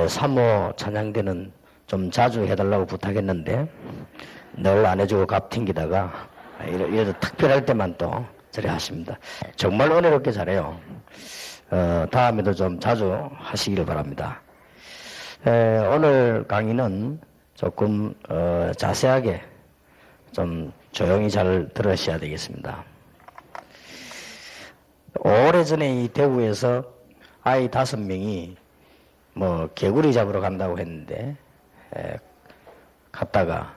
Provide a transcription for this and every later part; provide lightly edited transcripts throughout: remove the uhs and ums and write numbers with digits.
3호 찬양대는 좀 자주 해달라고 부탁했는데 늘 안 해주고 갑 튕기다가 이래도 특별할 때만 또 저래 하십니다. 정말 은혜롭게 잘해요. 다음에도 좀 자주 하시기를 바랍니다. 오늘 강의는 조금 자세하게 좀 조용히 잘 들으셔야 되겠습니다. 오래전에 이 대구에서 아이 5명이 개구리 잡으러 간다고 했는데 갔다가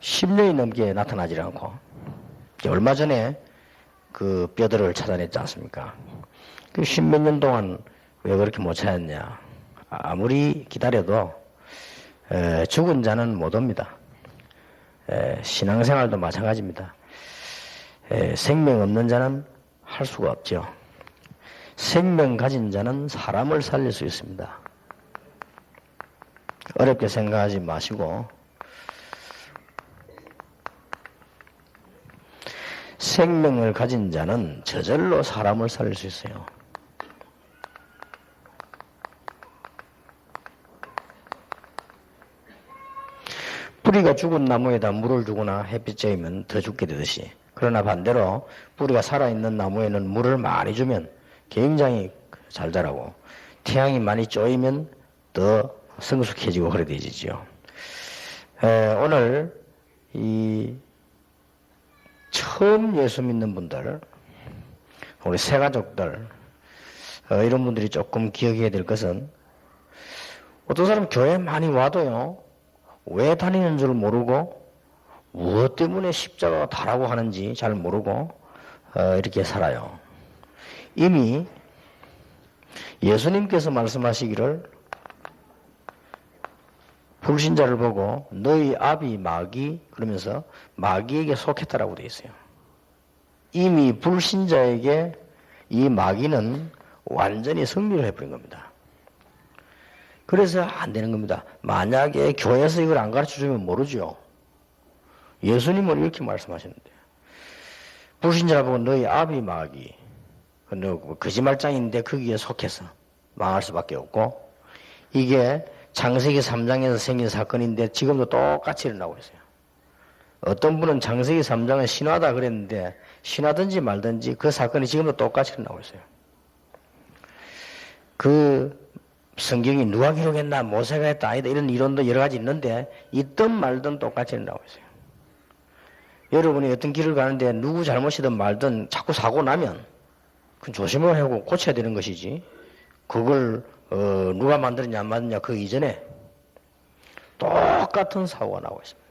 10년이 넘게 나타나지 않고 얼마 전에 그 뼈들을 찾아냈지 않습니까? 그 10몇 년 동안 왜 그렇게 못 찾았냐? 아무리 기다려도 죽은 자는 못 옵니다. 신앙생활도 마찬가지입니다. 생명 없는 자는 할 수가 없죠. 생명 가진 자는 사람을 살릴 수 있습니다. 어렵게 생각하지 마시고 생명을 가진 자는 저절로 사람을 살릴 수 있어요. 뿌리가 죽은 나무에다 물을 주거나 햇빛 쬐면 더 죽게 되듯이, 그러나 반대로 뿌리가 살아있는 나무에는 물을 많이 주면 굉장히 잘 자라고 태양이 많이 쪼이면 더 성숙해지고 그래 되지죠. 오늘 이 처음 예수 믿는 분들, 우리 새가족들, 이런 분들이 조금 기억해야 될 것은, 어떤 사람 교회 많이 와도요, 왜 다니는 줄 모르고 무엇 때문에 십자가가 다라고 하는지 잘 모르고 이렇게 살아요. 이미 예수님께서 말씀하시기를 불신자를 보고 너희 아비 마귀, 그러면서 마귀에게 속했다라고 되어 있어요. 이미 불신자에게 이 마귀는 완전히 승리를 해버린 겁니다. 그래서 안 되는 겁니다. 만약에 교회에서 이걸 안 가르쳐주면 모르죠. 예수님은 이렇게 말씀하셨는데, 불신자를 보고 너희 아비 마귀, 거짓말장인데 거기에 속해서 망할 수밖에 없고, 이게 창세기 3장에서 생긴 사건인데 지금도 똑같이 일어나고 있어요. 어떤 분은 창세기 3장은 신화다 그랬는데 신화든지 말든지 그 사건이 지금도 똑같이 일어나고 있어요. 그 성경이 누가 기록했나, 모세가 했다, 아니다, 이런 이론도 여러 가지 있는데 있든 말든 똑같이 일어나고 있어요. 여러분이 어떤 길을 가는데 누구 잘못이든 말든 자꾸 사고 나면 그건 조심을 하고 고쳐야 되는 것이지, 그걸 누가 만들었냐 안 만들었냐 그 이전에 똑같은 사고가 나오고 있습니다.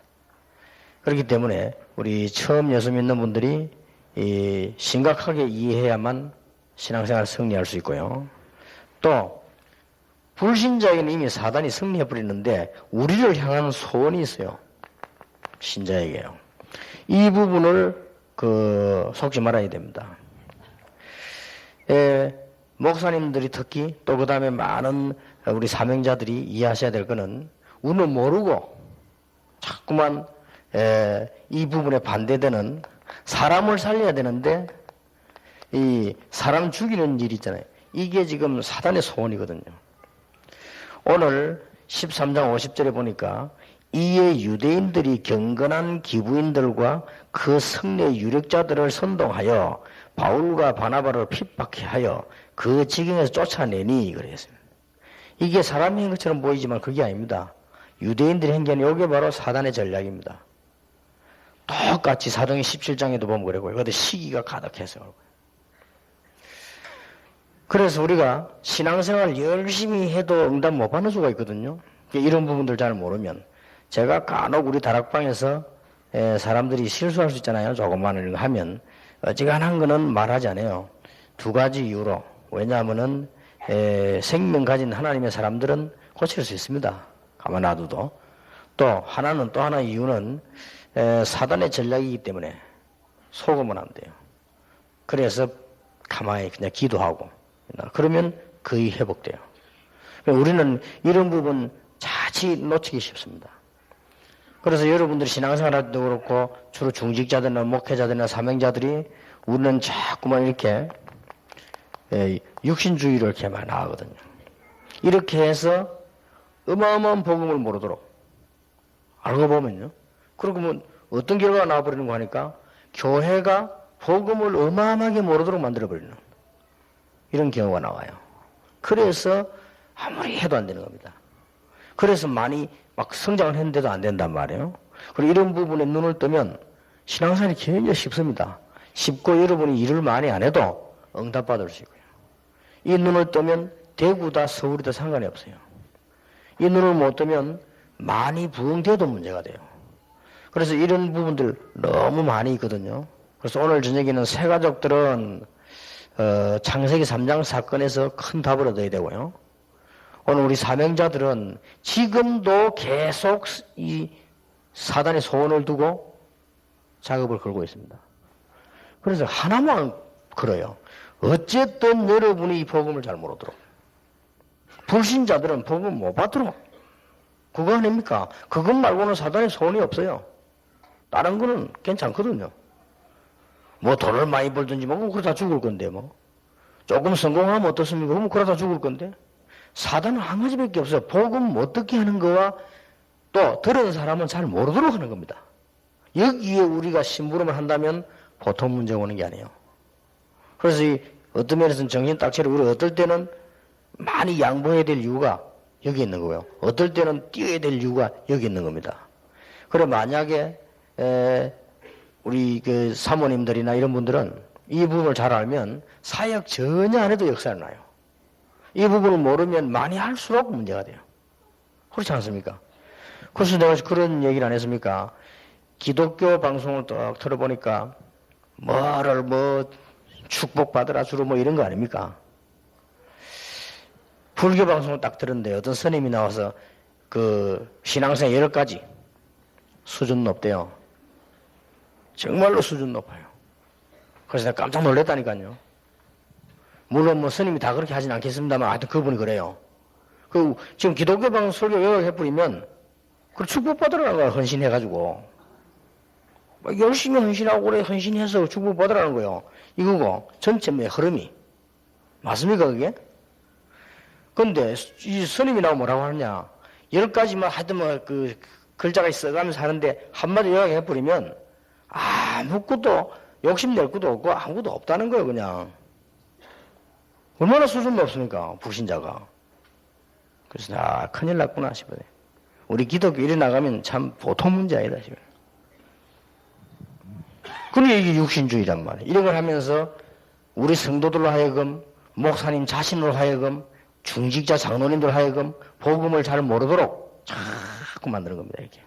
그렇기 때문에 우리 처음 예수 믿는 분들이 심각하게 이해해야만 신앙생활을 승리할 수 있고요. 또 불신자에게는 이미 사단이 승리해버리는데 우리를 향하는 소원이 있어요. 신자에게요. 이 부분을 속지 말아야 됩니다. 목사님들이 특히 또 그 다음에 많은 우리 사명자들이 이해하셔야 될 거는, 우리는 모르고 자꾸만 이 부분에 반대되는, 사람을 살려야 되는데 이 사람 죽이는 일 있잖아요. 이게 지금 사단의 소원이거든요. 오늘 13장 50절에 보니까 이에 유대인들이 경건한 기부인들과 그 성례 유력자들을 선동하여 바울과 바나바를 핍박해 하여 그 지경에서 쫓아내니 그랬습니다. 이게 사람의 한 것처럼 보이지만 그게 아닙니다. 유대인들이 한 게 아니라 이게 바로 사단의 전략입니다. 똑같이 사도행 17장에도 보면 그러고요. 그런데 시기가 가득해서 그러고요. 그래서 우리가 신앙생활 열심히 해도 응답 못 받는 수가 있거든요. 이런 부분들 잘 모르면. 제가 간혹 우리 다락방에서 사람들이 실수할 수 있잖아요. 조금만 하면. 어지간한 거는 말하지 않아요. 2가지 이유로. 왜냐하면은 생명 가진 하나님의 사람들은 고칠 수 있습니다. 가만 놔둬도. 또 하나 이유는 사단의 전략이기 때문에 속으면 안 돼요. 그래서 가만히 그냥 기도하고 그러면 거의 회복돼요. 우리는 이런 부분 자칫 놓치기 쉽습니다. 그래서 여러분들이 신앙생활 할 때도 그렇고 주로 중직자들이나 목회자들이나 사명자들이 우리는 자꾸만 이렇게 육신주의를 이렇게 많이 나가거든요. 이렇게 해서 어마어마한 복음을 모르도록. 알고 보면요. 그러면 어떤 결과가 나와버리는 거 하니까 교회가 복음을 어마어마하게 모르도록 만들어버리는 이런 경우가 나와요. 그래서 아무리 해도 안 되는 겁니다. 그래서 많이 막 성장을 했는데도 안 된단 말이에요. 그리고 이런 부분에 눈을 뜨면 신앙생활이 굉장히 쉽습니다. 쉽고 여러분이 일을 많이 안 해도 응답받을 수 있고요. 이 눈을 뜨면 대구다 서울이다 상관이 없어요. 이 눈을 못 뜨면 많이 부흥돼도 문제가 돼요. 그래서 이런 부분들 너무 많이 있거든요. 그래서 오늘 저녁에는 새 가족들은 창세기 3장 사건에서 큰 답을 얻어야 되고요. 오늘 우리 사명자들은 지금도 계속 이 사단의 소원을 두고 작업을 걸고 있습니다. 그래서 하나만 걸어요. 어쨌든 여러분이 이 복음을 잘 모르도록. 불신자들은 복음 못 받도록. 그거 아닙니까? 그것 말고는 사단의 소원이 없어요. 다른 거는 괜찮거든요. 뭐 돈을 많이 벌든지 뭐 그러다 죽을 건데 뭐. 조금 성공하면 어떻습니까? 그러면 그러다 죽을 건데. 사단은 한 가지밖에 없어요. 복음 못 듣게 하는 거와 또 들은 사람은 잘 모르도록 하는 겁니다. 여기에 우리가 심부름을 한다면 보통 문제가 오는 게 아니에요. 그래서 이 어떤 면에서는 정신 딱 차리고 우리 어떨 때는 많이 양보해야 될 이유가 여기 있는 거고요. 어떨 때는 뛰어야 될 이유가 여기 있는 겁니다. 그래 만약에 우리 그 사모님들이나 이런 분들은 이 부분을 잘 알면 사역 전혀 안 해도 역사를 나요. 이 부분을 모르면 많이 할수록 문제가 돼요. 그렇지 않습니까? 그래서 내가 그런 얘기를 안 했습니까? 기독교 방송을 딱 들어보니까 뭐를 뭐 축복받으라 주로 뭐 이런 거 아닙니까? 불교 방송을 딱 들었는데 어떤 스님이 나와서 그 신앙생 10가지 수준 높대요. 정말로 수준 높아요. 그래서 내가 깜짝 놀랐다니까요. 물론 뭐 스님이 다 그렇게 하진 않겠습니다만 하여튼 그분이 그래요. 그 지금 기독교 방송 설교 요약해버리면 그 축복받으라는 거야. 헌신해가지고 열심히 헌신하고 그래 헌신해서 축복받으라는 거예요. 이거고 전체 흐름이 맞습니까 그게? 근데 이 스님이 나오면 뭐라고 하느냐 10가지만 하여튼 뭐 그 글자가 써가면서 하는데 한마디 요약해버리면 아무것도 욕심낼 것도 없고 아무것도 없다는 거예요 그냥. 얼마나 수준 높습니까 불신자가. 그래서 큰일 났구나 싶어요. 우리 기독교 이래 나가면 참 보통 문제 아니다 싶어요. 그러니까 이게 육신주의란 말이에요. 이런 걸 하면서 우리 성도들로 하여금 목사님 자신으로 하여금 중직자 장로님들 하여금 복음을 잘 모르도록 자꾸 만드는 겁니다. 이렇게.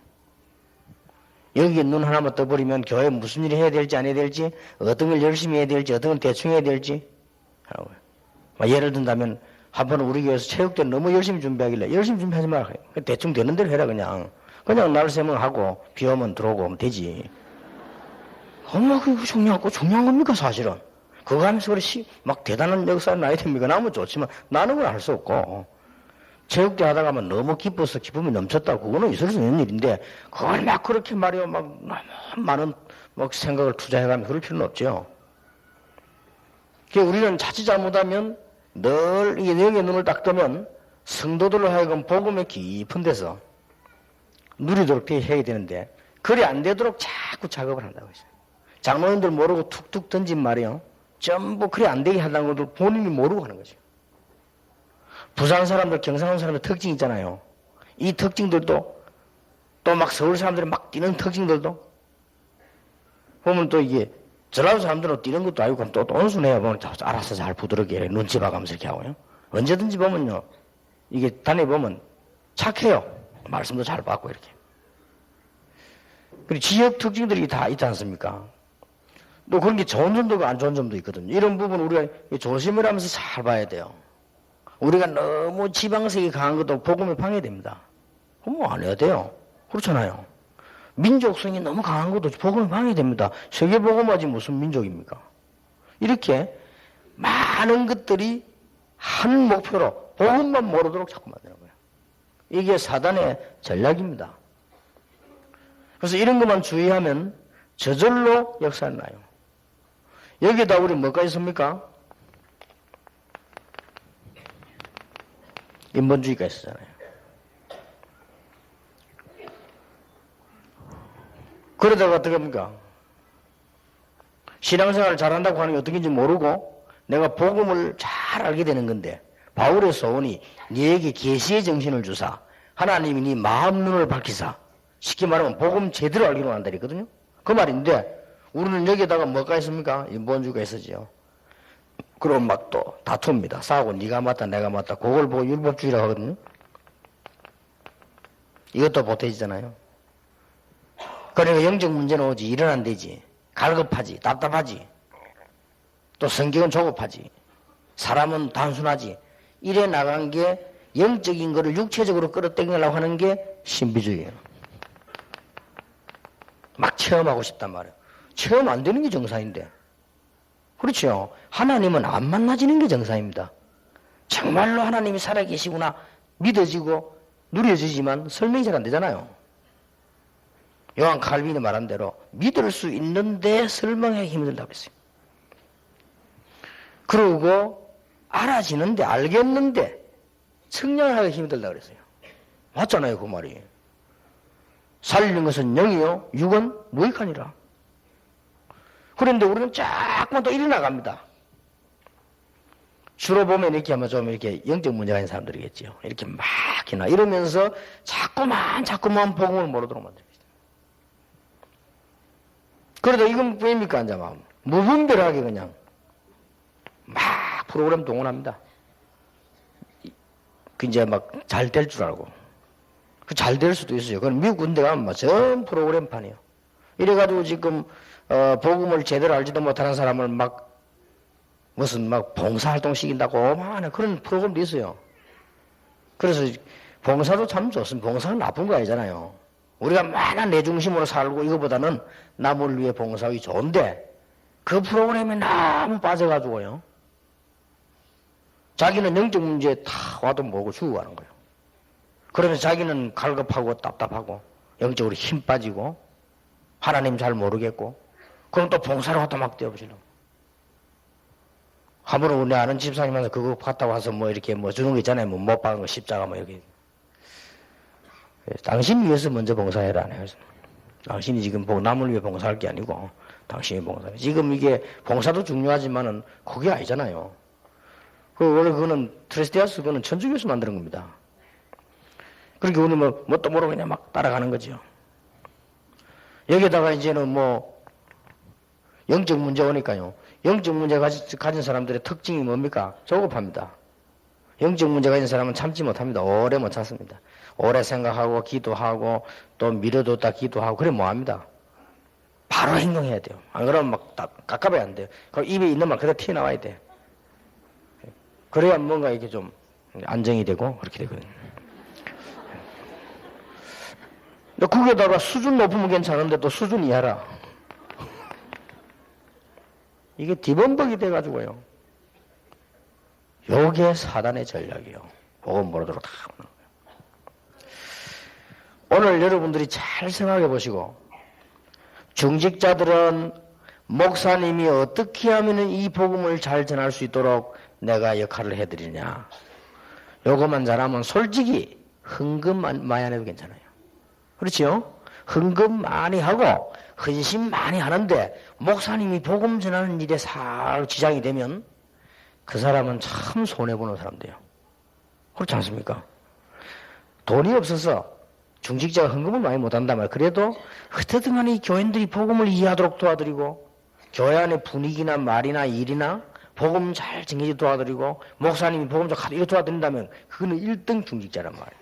여기에 눈 하나만 떠버리면 교회에 무슨 일을 해야 될지 안 해야 될지 어떤 걸 열심히 해야 될지 어떤 걸 대충 해야 될지 하라고요. 예를 든다면 한 번은 우리 교회에서 체육대회 너무 열심히 준비하길래 열심히 준비하지 마라. 대충 되는 대로 해라 그냥. 그냥 날 세면 하고 비 오면 들어오고 하면 되지. 엄마 그거 중요한 겁니까 사실은. 그거 하면서 그래 막 대단한 역사를 나야 됩니까? 나면 좋지만 나는 건 할 수 없고 체육대 하다가 하면 너무 기뻐서 기쁨이 넘쳤다고 그거는 있을 수 있는 일인데 그걸 막 그렇게 말이요 막 너무 많은 막 생각을 투자해가면 그럴 필요는 없죠. 우리는 자칫 잘못하면 늘 이게 영의 눈을 딱 뜨면 성도들로 하여금 복음의 깊은 데서 누리도록 해야 되는데 그리 안 되도록 자꾸 작업을 한다고 했어요. 장로님들 모르고 툭툭 던진 말이요. 전부 그리 안 되게 하다는 것도 본인이 모르고 하는 거죠. 부산 사람들, 경상도 사람들 특징 있잖아요. 이 특징들도 또 막 서울 사람들이 막 뛰는 특징들도 보면 또 이게 전라도 사람들은 뛰는 것도 아니고 그럼 또 온순해요. 보면 알아서 잘 부드럽게 눈치 봐가면서 이렇게 하고요. 언제든지 보면요. 이게 다녀보면 착해요. 말씀도 잘 받고 이렇게. 그리고 지역 특징들이 다 있지 않습니까? 또 그런 게 좋은 점도 있고 안 좋은 점도 있거든요. 이런 부분 우리가 조심을 하면서 잘 봐야 돼요. 우리가 너무 지방색이 강한 것도 복음에 방해됩니다. 그럼 안 해야 돼요. 그렇잖아요. 민족성이 너무 강한 것도 복음에 방해됩니다. 세계복음하지 무슨 민족입니까? 이렇게 많은 것들이 한 목표로 복음만 모르도록 자꾸 만드는 거예요. 이게 사단의 전략입니다. 그래서 이런 것만 주의하면 저절로 역사를 나요. 여기다 우리 뭐가 있습니까? 인본주의가 있었잖아요. 그러다가 어떻게 합니까? 신앙생활을 잘한다고 하는 게 어떻게인지 모르고 내가 복음을 잘 알게 되는 건데 바울의 소원이 네게 계시의 정신을 주사 하나님이 네 마음 눈을 밝히사 쉽게 말하면 복음 제대로 알기로 한다 했거든요. 그 말인데 우리는 여기에다가 뭐가 있습니까? 인본주의가 있었지요. 그럼 막 또 다툽니다. 싸우고 네가 맞다 내가 맞다. 그걸 보고 율법주의라고 하거든요. 이것도 보태지잖아요. 그러니까 영적 문제는 오지 일은 안 되지. 갈급하지 답답하지. 또 성격은 조급하지. 사람은 단순하지. 이래 나간 게 영적인 거를 육체적으로 끌어당기려고 하는 게 신비주의예요. 막 체험하고 싶단 말이에요. 체험 안 되는 게 정상인데. 그렇죠. 하나님은 안 만나지는 게 정상입니다. 정말로 하나님이 살아계시구나 믿어지고 누려지지만 설명이 잘 안 되잖아요. 요한 칼빈이 말한 대로 믿을 수 있는데 설명하기 힘들다고 했어요. 그러고 알아지는데 알겠는데 측량하기 힘들다고 그랬어요. 맞잖아요 그 말이. 살리는 것은 영이요 육은 무익하니라. 그런데 우리는 자꾸만 또 일어나갑니다. 주로 보면 이렇게 하면 좀 이렇게 영적 문제가 있는 사람들이겠죠. 이렇게 막히나 이러면서 자꾸만 복음을 모르도록 만듭니다. 그러다 이건 뭐입니까? 이제 막 무분별하게 그냥 막 프로그램 동원합니다. 그 이제 막 잘 될 줄 알고. 그 잘 될 수도 있어요. 그건 미국 군대 가면 막 전 프로그램판이에요. 이래가지고 지금 복음을 제대로 알지도 못하는 사람을 막 무슨 막 봉사활동 시킨다고 많은 그런 프로그램도 있어요. 그래서 봉사도 참 좋습니다. 봉사는 나쁜 거 아니잖아요. 우리가 많은 내 중심으로 살고 이거보다는 남을 위해 봉사하기 좋은데 그 프로그램에 너무 빠져가지고요. 자기는 영적 문제에 다 와도 모르고 죽어가는 거예요. 그러면서 자기는 갈급하고 답답하고 영적으로 힘 빠지고 하나님 잘 모르겠고 그럼 또 봉사를 갖다 막 떼어보시려고. 한번 우리 아는 집사님한테 그거 갔다 와서 뭐 이렇게 뭐 주는 거 있잖아요. 뭐 못 박은 거 십자가 뭐 여기. 당신 위해서 먼저 봉사해라. 그래서 당신이 지금 남을 위해 봉사할 게 아니고 당신이 봉사해. 지금 이게 봉사도 중요하지만은 그게 아니잖아요. 원래 그거는 트레스티아스 그거는 천주교에서 만드는 겁니다. 그러니까 우리 뭣도 모르고 그냥 막 따라가는 거죠. 여기다가 이제는 뭐 영적 문제 오니까요. 영적 문제 가진 사람들의 특징이 뭡니까? 조급합니다. 영적 문제가 있는 사람은 참지 못합니다. 오래 못 참습니다. 오래 생각하고 기도하고 또 미뤄뒀다 기도하고 그래 뭐합니다. 바로 행동해야 돼요. 안 그러면 막 깝깝해야 안 돼요. 그럼 입에 있는 말 그대로 튀어나와야 돼. 그래야 뭔가 이렇게 좀 안정이 되고 그렇게 되거든요. 거기에다가 수준 높으면 괜찮은데 또 수준 이하라. 이게 디범벅이 돼가지고요. 요게 사단의 전략이에요. 복음 모르도록 다 하는 거예요. 오늘 여러분들이 잘 생각해 보시고 중직자들은 목사님이 어떻게 하면 이 복음을 잘 전할 수 있도록 내가 역할을 해드리냐. 요것만 잘하면 솔직히 헌금 많이 안 해도 괜찮아요. 그렇죠? 헌금 많이 하고 헌신 많이 하는데 목사님이 복음 전하는 일에 살 지장이 되면 그 사람은 참 손해보는 사람 돼요. 그렇지 않습니까? 돈이 없어서 중직자가 헌금을 많이 못한단 말이에요. 그래도 어떻든 간에 이 교인들이 복음을 이해하도록 도와드리고 교회 안의 분위기나 말이나 일이나 복음 잘 정해지 도와드리고 목사님이 복음 좀 가득 도와드린다면 그거는 1등 중직자란 말이에요.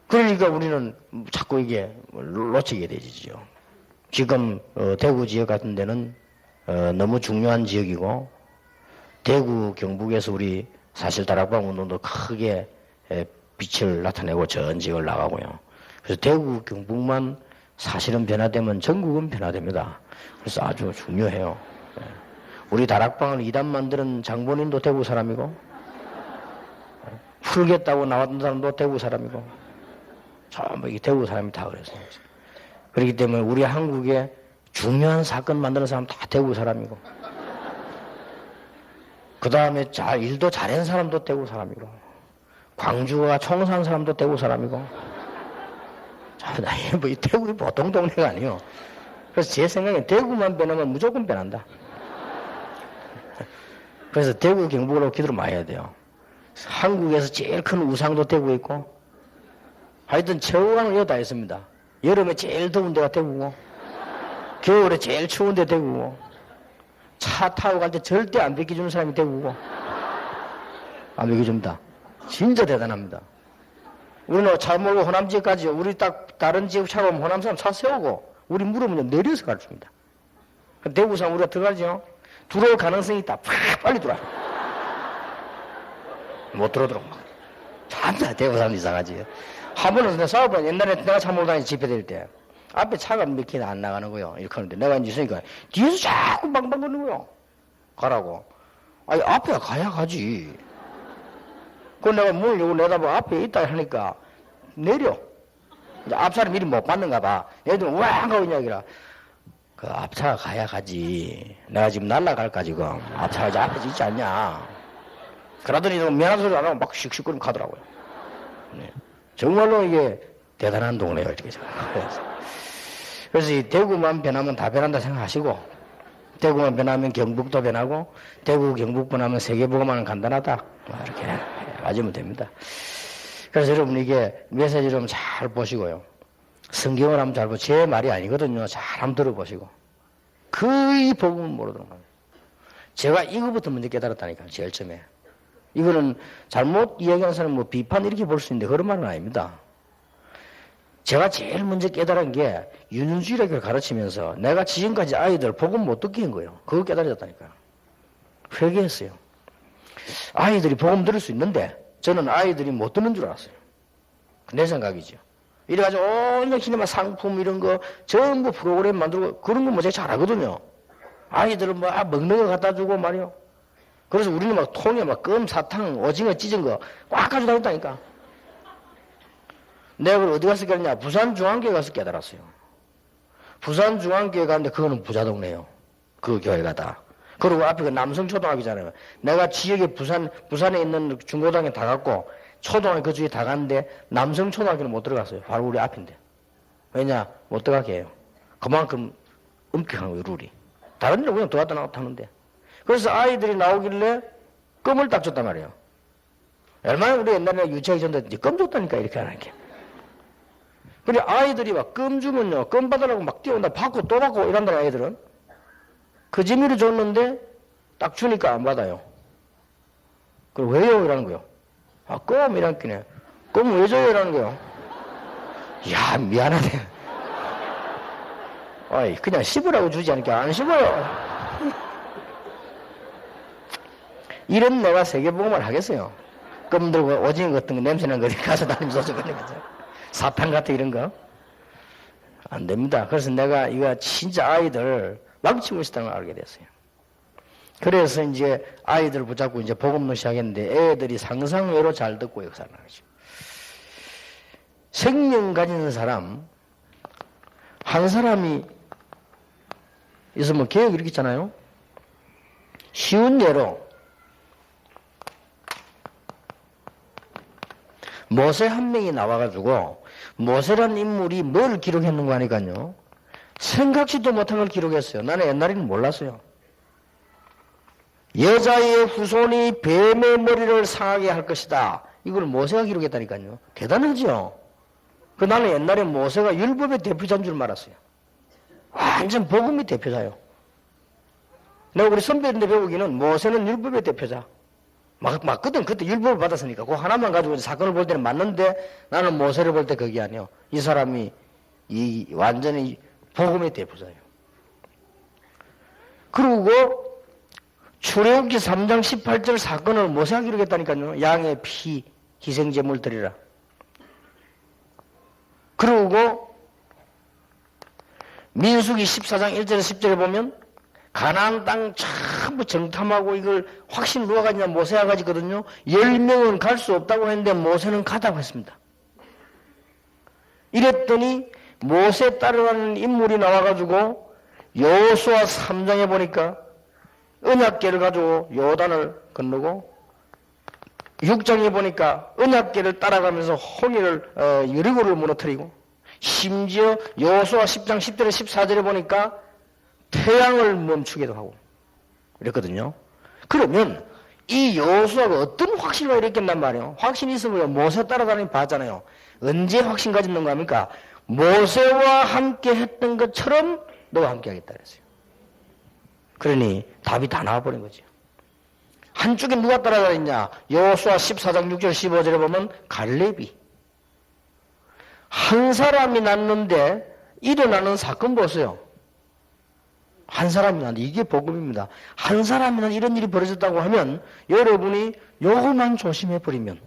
그러니까 우리는 자꾸 이게 놓치게 되지죠. 지금 대구 지역 같은 데는 너무 중요한 지역이고 대구 경북에서 우리 사실 다락방 운동도 크게 빛을 나타내고 전 지역을 나가고요. 그래서 대구 경북만 사실은 변화되면 전국은 변화됩니다. 그래서 아주 중요해요. 우리 다락방을 이단 만드는 장본인도 대구 사람이고 풀겠다고 나왔던 사람도 대구 사람이고 전부 이게 대구 사람이 다 그랬어요. 그렇기 때문에 우리 한국에 중요한 사건 만드는 사람 다 대구 사람이고 그 다음에 일도 잘한 사람도 대구 사람이고 광주가 총산 사람도 대구 사람이고 뭐, 이 대구이 보통 동네가 아니요. 그래서 제 생각에 대구만 변하면 무조건 변한다. 그래서 대구 경북으로 기도를 많이 해야 돼요. 한국에서 제일 큰 우상도 대구에 있고, 하여튼 최후강은 여기 다 있습니다. 여름에 제일 더운 데가 대구고, 겨울에 제일 추운 데 대구고, 차 타고 갈 때 절대 안 비켜주는 사람이 대구고, 안 비켜줍니다. 진짜 대단합니다. 우리는 차 몰고 호남 지역까지, 우리 딱 다른 지역 차로 오면 호남 사람 차 세우고, 우리 물으면 내려서 가르칩니다. 대구 사람 우리가 들어가죠? 들어올 가능성이 있다. 빨리 들어와. 못 들어오도록. 참나, 대구 사람 이상하지. 한 번은 내가 싸워봐. 옛날에 내가 차 몰고 다니지 집회 될 때. 앞에 차가 몇 킬로 안 나가는 거요. 이렇게 하는데 내가 이제 있으니까 뒤에서 자꾸 방방 거는 거요. 가라고. 아니, 앞에 가야 가지. 그 내가 문을 열고 내다봐 앞에 있다 하니까 내려. 이제 앞사람 이름 못 받는가 봐. 얘들은 왜 안 가고 있냐, 기라. 그 앞차가 가야 가지. 내가 지금 날라갈까, 지금. 앞차가 이제 앞에 있지 않냐. 그러더니 미안한 소리 안 하고 막 씩씩거리고 가더라고요. 네. 정말로 이게 대단한 동네예요, 이렇게. 그래서 이 대구만 변하면 다 변한다 생각하시고, 대구만 변하면 경북도 변하고, 대구, 경북 변하면 세계보고만은 간단하다. 이렇게 맞으면 됩니다. 그래서 여러분 이게 메시지를 좀 잘 보시고요. 성경을 한번 잘 보고, 제 말이 아니거든요. 잘 한번 들어보시고. 거의 복음은 모르도록 합니다. 제가 이거부터 먼저 깨달았다니까요, 제일 처음에. 이거는 잘못 이야기하는 사람은 뭐 비판 이렇게 볼 수 있는데 그런 말은 아닙니다. 제가 제일 먼저 깨달은 게 유능주의를 가르치면서 내가 지금까지 아이들 복음 못 듣게 한 거예요. 그거 깨달았다니까요. 회개했어요. 아이들이 복음 들을 수 있는데 저는 아이들이 못 듣는 줄 알았어요. 내 생각이죠. 이래가지고 온갖 시네마 상품 이런 거 전부 프로그램 만들고 그런 거 뭐 제가 잘하거든요. 아이들은 뭐 먹는 거 갖다 주고 말이요. 그래서 우리는 막 통에 막 껌, 사탕, 오징어 찢은 거 꽉 가지고 다녔다니까. 내가 그걸 어디 가서 깨달았냐? 부산중앙교회 가서 깨달았어요. 부산중앙교회 가는데 그거는 부자동네요. 그 교회가 다. 그리고 앞에 그 남성초등학교잖아요. 내가 지역에 부산에 있는 중고등학교 다 갔고 초등학교 그 주위에 다 갔는데 남성초등학교는 못 들어갔어요. 바로 우리 앞인데. 왜냐? 못 들어가게 해요. 그만큼 엄격한 거예요, 룰이. 다른 데는 그냥 들어갔다 나갔다 하는데. 그래서 아이들이 나오길래 껌을 딱 줬단 말이에요. 얼마나 우리 옛날에 유치하기 전에 껌 줬다니까, 이렇게 하는 게. 그래, 아이들이 막 껌 주면요, 껌 받으라고 막 뛰어온다, 받고 또 받고 이런다, 아이들은. 그 재미를 줬는데, 딱 주니까 안 받아요. 그럼 왜요? 이라는 거요. 아, 껌, 이란 끼네. 껌 왜 줘요? 이라는 거요. 야, 미안하네. 어이, 그냥 씹으라고 주지 않으니까 안 씹어요. 이런 내가 세계복음을 하겠어요. 껌 들고 오징어 같은 거 냄새나는 거 가서 다니면서 쏘는 거죠. 사탕 같은 이런 거. 안 됩니다. 그래서 내가 이거 진짜 아이들 망치고 있다는 걸 알게 됐어요. 그래서 이제 아이들 붙잡고 이제 복음을 시작했는데 애들이 상상외로 잘 듣고 역사를 하죠. 생명 가진 사람, 한 사람이 있으면 개혁 이렇게 있잖아요. 쉬운 예로 모세 한 명이 나와가지고 모세란 인물이 뭘 기록했는가 하니까요. 생각지도 못한 걸 기록했어요. 나는 옛날에는 몰랐어요. 여자의 후손이 뱀의 머리를 상하게 할 것이다. 이걸 모세가 기록했다니까요. 대단하죠. 그 나는 옛날에 모세가 율법의 대표자인 줄 알았어요. 완전 복음의 대표자요. 내가 우리 선배인데 배우기는 모세는 율법의 대표자. 맞거든. 그때 율법을 받았으니까. 그 하나만 가지고 사건을 볼 때는 맞는데 나는 모세를 볼 때 그게 아니에요. 이 사람이 완전히 복음의 대표자예요. 그리고 출애굽기 3장 18절 사건을 모세가 기록했다니까요. 양의 피 희생제물 드리라. 그리고 민수기 14장 1절에 10절에 보면 가나안 땅 전부 정탐하고 이걸 확신 누가 가냐 모세가 가지거든요. 10명은 갈 수 없다고 했는데 모세는 가다고 했습니다. 이랬더니 모세 따르는 인물이 나와가지고 여호수아 3장에 보니까 언약궤를 가지고 요단을 건너고 6장에 보니까 언약궤를 따라가면서 홍해를 여리고를 무너뜨리고 심지어 여호수아 10장 10절에 14절에 보니까 태양을 멈추기도 하고 이랬거든요. 그러면 이 여호수아가 어떤 확신을 이랬겠단 말이에요. 확신이 있으면 모세 따라다니는 봤잖아요. 언제 확신 가졌는가 합니까? 모세와 함께 했던 것처럼 너와 함께 하겠다 그랬어요. 그러니 답이 다 나와버린 거죠. 한쪽에 누가 따라다녔냐? 여호수아 14장 6절 15절에 보면 갈렙이. 한 사람이 났는데 일어나는 사건 보세요. 한 사람이 났는데 이게 복음입니다. 한 사람이 난 이런 일이 벌어졌다고 하면 여러분이 요것만 조심해버리면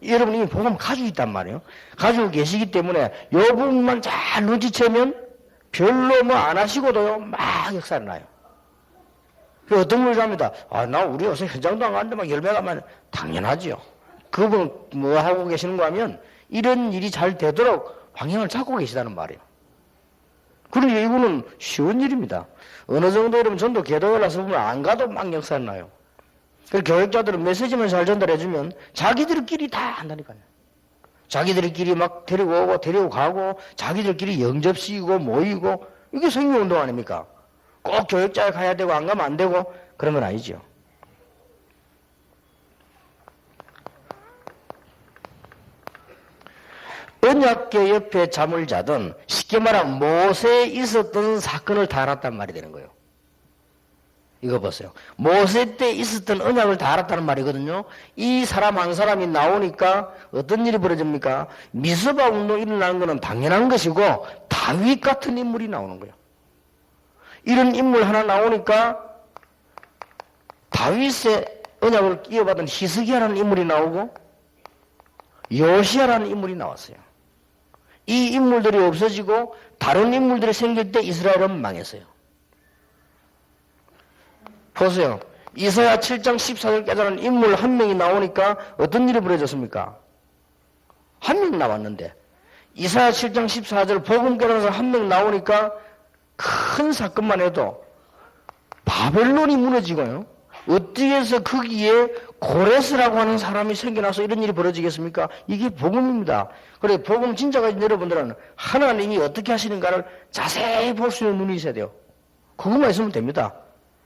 여러분이 복음 가지고 있단 말이에요. 가지고 계시기 때문에 요 부분만 잘 눈치채면 별로 뭐 안 하시고도 막 역사를 나요. 그 어떤 분이 합니다. 나 우리 요새 현장도 안 가는데 막 열매 가면 당연하지요. 그분 뭐 하고 계시는가 하면 이런 일이 잘 되도록 방향을 잡고 계시다는 말이에요. 그러니 이거는 쉬운 일입니다. 어느 정도 여러분 전도 계도에 나서 보면 안 가도 막 역사를 나요. 그 교육자들은 메시지만 잘 전달해주면 자기들끼리 다 한다니까요. 자기들끼리 막 데리고 오고 데리고 가고 자기들끼리 영접시키고 모이고 이게 성경운동 아닙니까? 꼭 교육자에 가야 되고 안 가면 안 되고 그런 건 아니죠. 언약궤 옆에 잠을 자던 쉽게 말하면 모세에 있었던 사건을 다 알았단 말이 되는 거예요. 이거 보세요. 모세 때 있었던 언약을 다 알았다는 말이거든요. 이 사람 한 사람이 나오니까 어떤 일이 벌어집니까? 미스바 운동이 일어나는 것은 당연한 것이고 다윗 같은 인물이 나오는 거예요. 이런 인물 하나 나오니까 다윗의 언약을 이어받은 히스기야라는 인물이 나오고 요시야라는 인물이 나왔어요. 이 인물들이 없어지고 다른 인물들이 생길 때 이스라엘은 망했어요. 보세요. 이사야 7장 14절 깨달은 인물 한 명이 나오니까 어떤 일이 벌어졌습니까? 한 명 나왔는데 이사야 7장 14절 복음 깨달아서 한 명 나오니까 큰 사건만 해도 바벨론이 무너지고요. 어떻게 해서 거기에 고레스라고 하는 사람이 생겨나서 이런 일이 벌어지겠습니까? 이게 복음입니다. 그래 복음 진짜 가진 여러분들은 하나님이 어떻게 하시는가를 자세히 볼 수 있는 눈이 있어야 돼요. 그것만 있으면 됩니다.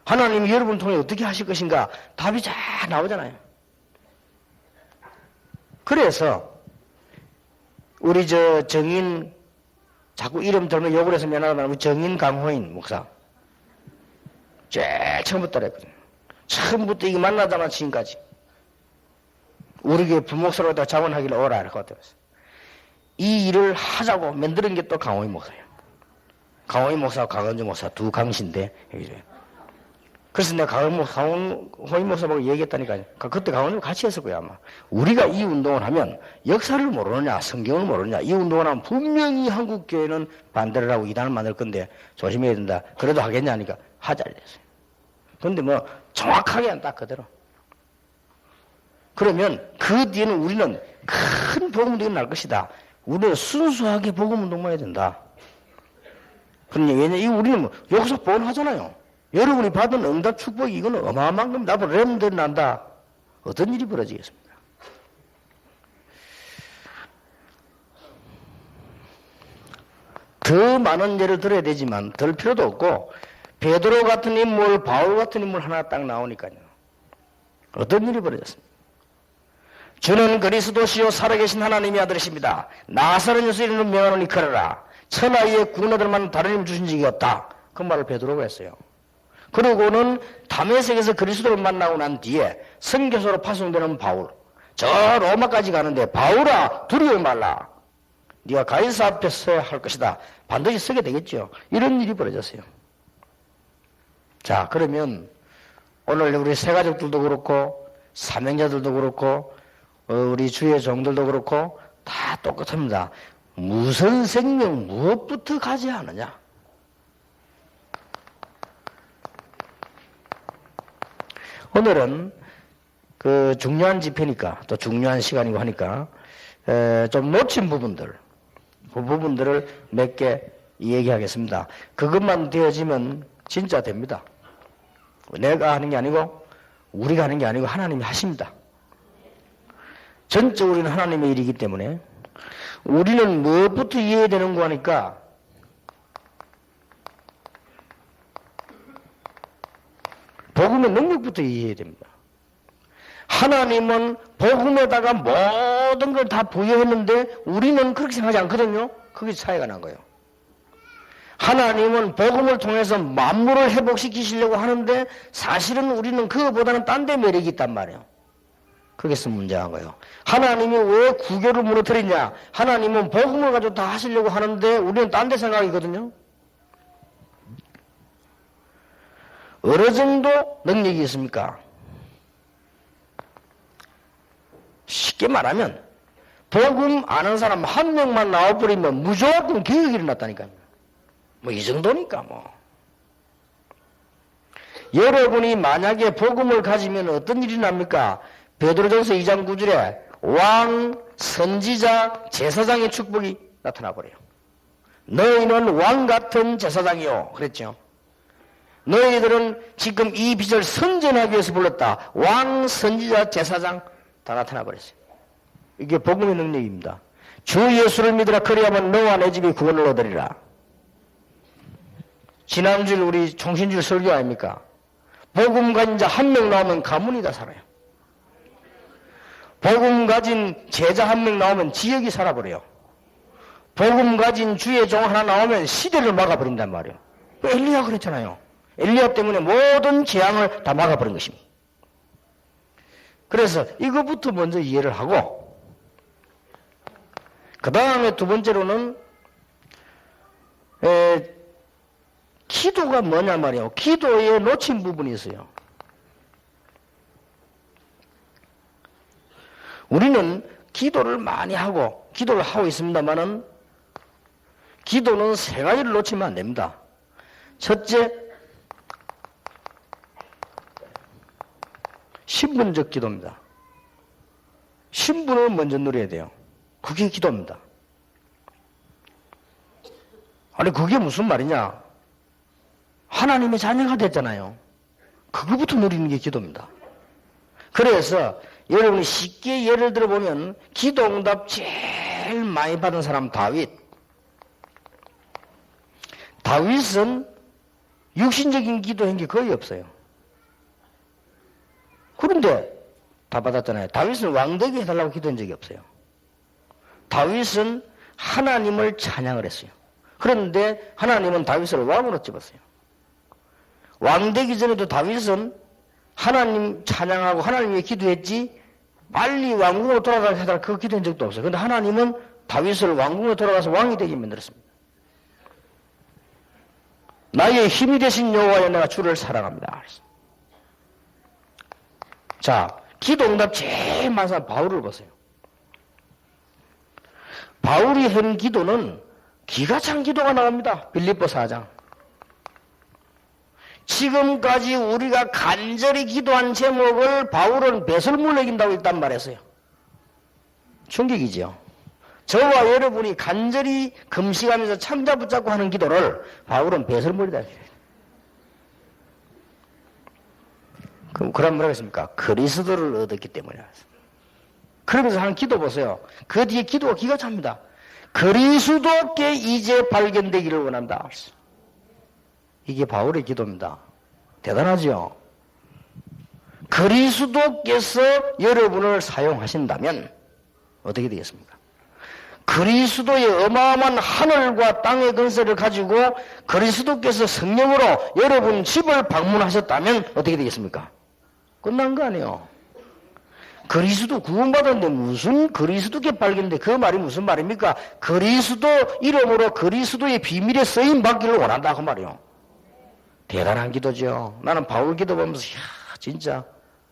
하나님이 여러분 통해 어떻게 하실 것인가 답이 잘 나오잖아요. 그래서 우리 정인 자꾸 이름 들면 욕을 해서 미안하다면 정인 강호인 목사 제일 처음부터 그랬거든요. 처음부터 이게 만나자마자 지금까지 우리 교회 부목사로 다 자원하기를 오라 할 것 같아요. 이 일을 하자고 만드는 게 또 강호인 목사예요. 강호인 목사와 강은주 목사 두 강신데 그래서 내가 강호인 목사하고 얘기했다니까요. 그때 강호인 같이 했을 거야 아마. 우리가 이 운동을 하면 역사를 모르느냐 성경을 모르느냐 이 운동을 하면 분명히 한국교회는 반대를 하고 이단을 만들 건데 조심해야 된다. 그래도 하겠냐 하니까 하자 이랬어요. 그런데 뭐 정확하게 딱 그대로. 그러면 그 뒤에는 우리는 큰 복음운동이 날 것이다. 우리는 순수하게 복음운동만 해야 된다. 그러니 왜냐면 우리는 뭐 여기서 뻔하잖아요. 여러분이 받은 응답 축복이 이거는 어마어마한 겁니다. 앞으로 렘들이 난다. 어떤 일이 벌어지겠습니까? 더 많은 예를 들어야 되지만 들 필요도 없고 베드로 같은 인물, 바울 같은 인물 하나 딱 나오니까요. 어떤 일이 벌어졌습니까? 주는 그리스도시요 살아계신 하나님의 아들이십니다. 나사렛 예수 이름으로 명하노니 걸어라. 천하의 군아들만 다른 이름 주신 적이 없다. 그 말을 베드로가 했어요. 그러고는 다메섹에서 그리스도를 만나고 난 뒤에 선교사로 파송되는 바울. 저 로마까지 가는데 바울아 두려워 말라. 네가 가이사 앞에 서야 할 것이다. 반드시 서게 되겠죠. 이런 일이 벌어졌어요. 자, 그러면 오늘 우리 새가족들도 그렇고 사명자들도 그렇고 우리 주의 종들도 그렇고 다 똑같습니다. 무슨 생명 무엇부터 가져야 하느냐? 오늘은 그 중요한 집회니까 또 중요한 시간이고 하니까 좀 놓친 부분들 그 부분들을 몇 개 얘기하겠습니다. 그것만 되어지면 진짜 됩니다. 내가 하는 게 아니고 우리가 하는 게 아니고 하나님이 하십니다. 전적으로 우리는 하나님의 일이기 때문에 우리는 무엇부터 이해해야 되는 거 하니까 복음의 능력부터 이해해야 됩니다. 하나님은 복음에다가 모든 걸 다 부여했는데 우리는 그렇게 생각하지 않거든요. 그게 차이가 난 거예요. 하나님은 복음을 통해서 만물을 회복시키시려고 하는데 사실은 우리는 그거보다는 딴 데 매력이 있단 말이에요. 그게서 문제한 거예요. 하나님이 왜 구교를 무너뜨리냐? 하나님은 복음을 가지고 다 하시려고 하는데 우리는 딴 데 생각이거든요. 어느 정도 능력이 있습니까? 쉽게 말하면 복음 아는 사람 한 명만 나와버리면 무조건 개혁이 일어났다니까요. 뭐 이 정도니까 뭐. 여러분이 만약에 복음을 가지면 어떤 일이 납니까? 베드로전서 2장 9절에 왕, 선지자, 제사장의 축복이 나타나 버려요. 너희는 왕 같은 제사장이요. 그랬죠. 너희들은 지금 이 빛을 선전하기 위해서 불렀다. 왕, 선지자, 제사장 다 나타나 버렸어요. 이게 복음의 능력입니다. 주 예수를 믿으라 그리하면 너와 내 집이 구원을 얻으리라. 지난주에 우리 총신주일 설교 아닙니까? 복음 가진 자 한 명 나오면 가문이 다 살아요. 복음 가진 제자 한 명 나오면 지역이 살아버려요. 복음 가진 주의 종 하나 나오면 시대를 막아버린단 말이에요. 엘리야 그랬잖아요. 엘리야 때문에 모든 재앙을 다 막아버린 것입니다. 그래서 이것부터 먼저 이해를 하고 그 다음에 두 번째로는 기도가 뭐냐 말이에요. 기도에 놓친 부분이 있어요. 우리는 기도를 많이 하고 기도를 하고 있습니다만은 기도는 세 가지를 놓치면 안 됩니다. 첫째, 신분적 기도입니다. 신분을 먼저 누려야 돼요. 그게 기도입니다. 아니 그게 무슨 말이냐? 하나님의 자녀가 됐잖아요. 그거부터 누리는 게 기도입니다. 그래서 여러분이 쉽게 예를 들어보면 기도 응답 제일 많이 받은 사람 다윗. 다윗은 육신적인 기도한 게 거의 없어요. 그런데 다 받았잖아요. 다윗은 왕되게 해달라고 기도한 적이 없어요. 다윗은 하나님을 찬양을 했어요. 그런데 하나님은 다윗을 왕으로 찍었어요. 왕되기 전에도 다윗은 하나님 찬양하고 하나님 위해 기도했지 빨리 왕궁으로 돌아가서 해달라 그거 기도한 적도 없어요. 그런데 하나님은 다윗을 왕궁으로 돌아가서 왕이 되게 만들었습니다. 나의 힘이 되신 여호와여 내가 주를 사랑합니다. 자, 기도 응답 제일 많은 사람 바울을 보세요. 바울이 한 기도는 기가 찬 기도가 나옵니다. 빌립보 4장. 지금까지 우리가 간절히 기도한 제목을 바울은 배설물 내긴다고 일단 말했어요. 충격이죠. 저와 여러분이 간절히 금식하면서 참자 붙잡고 하는 기도를 바울은 배설물이다. 그럼 뭐라고 했습니까? 그리스도를 얻었기 때문이라. 그러면서 하는 기도 보세요. 그 뒤에 기도가 기가 찹니다. 그리스도께 이제 발견되기를 원한다. 이게 바울의 기도입니다. 대단하죠? 그리스도께서 여러분을 사용하신다면 어떻게 되겠습니까? 그리스도의 어마어마한 하늘과 땅의 근세를 가지고 그리스도께서 성령으로 여러분 집을 방문하셨다면 어떻게 되겠습니까? 끝난 거 아니에요. 그리스도 구원받았는데 무슨 그리스도께 발견돼 그 말이 무슨 말입니까? 그리스도 이름으로 그리스도의 비밀에 쓰임 받기를 원한다 그 말이에요. 대단한 기도죠. 나는 바울 기도 보면서 이야 진짜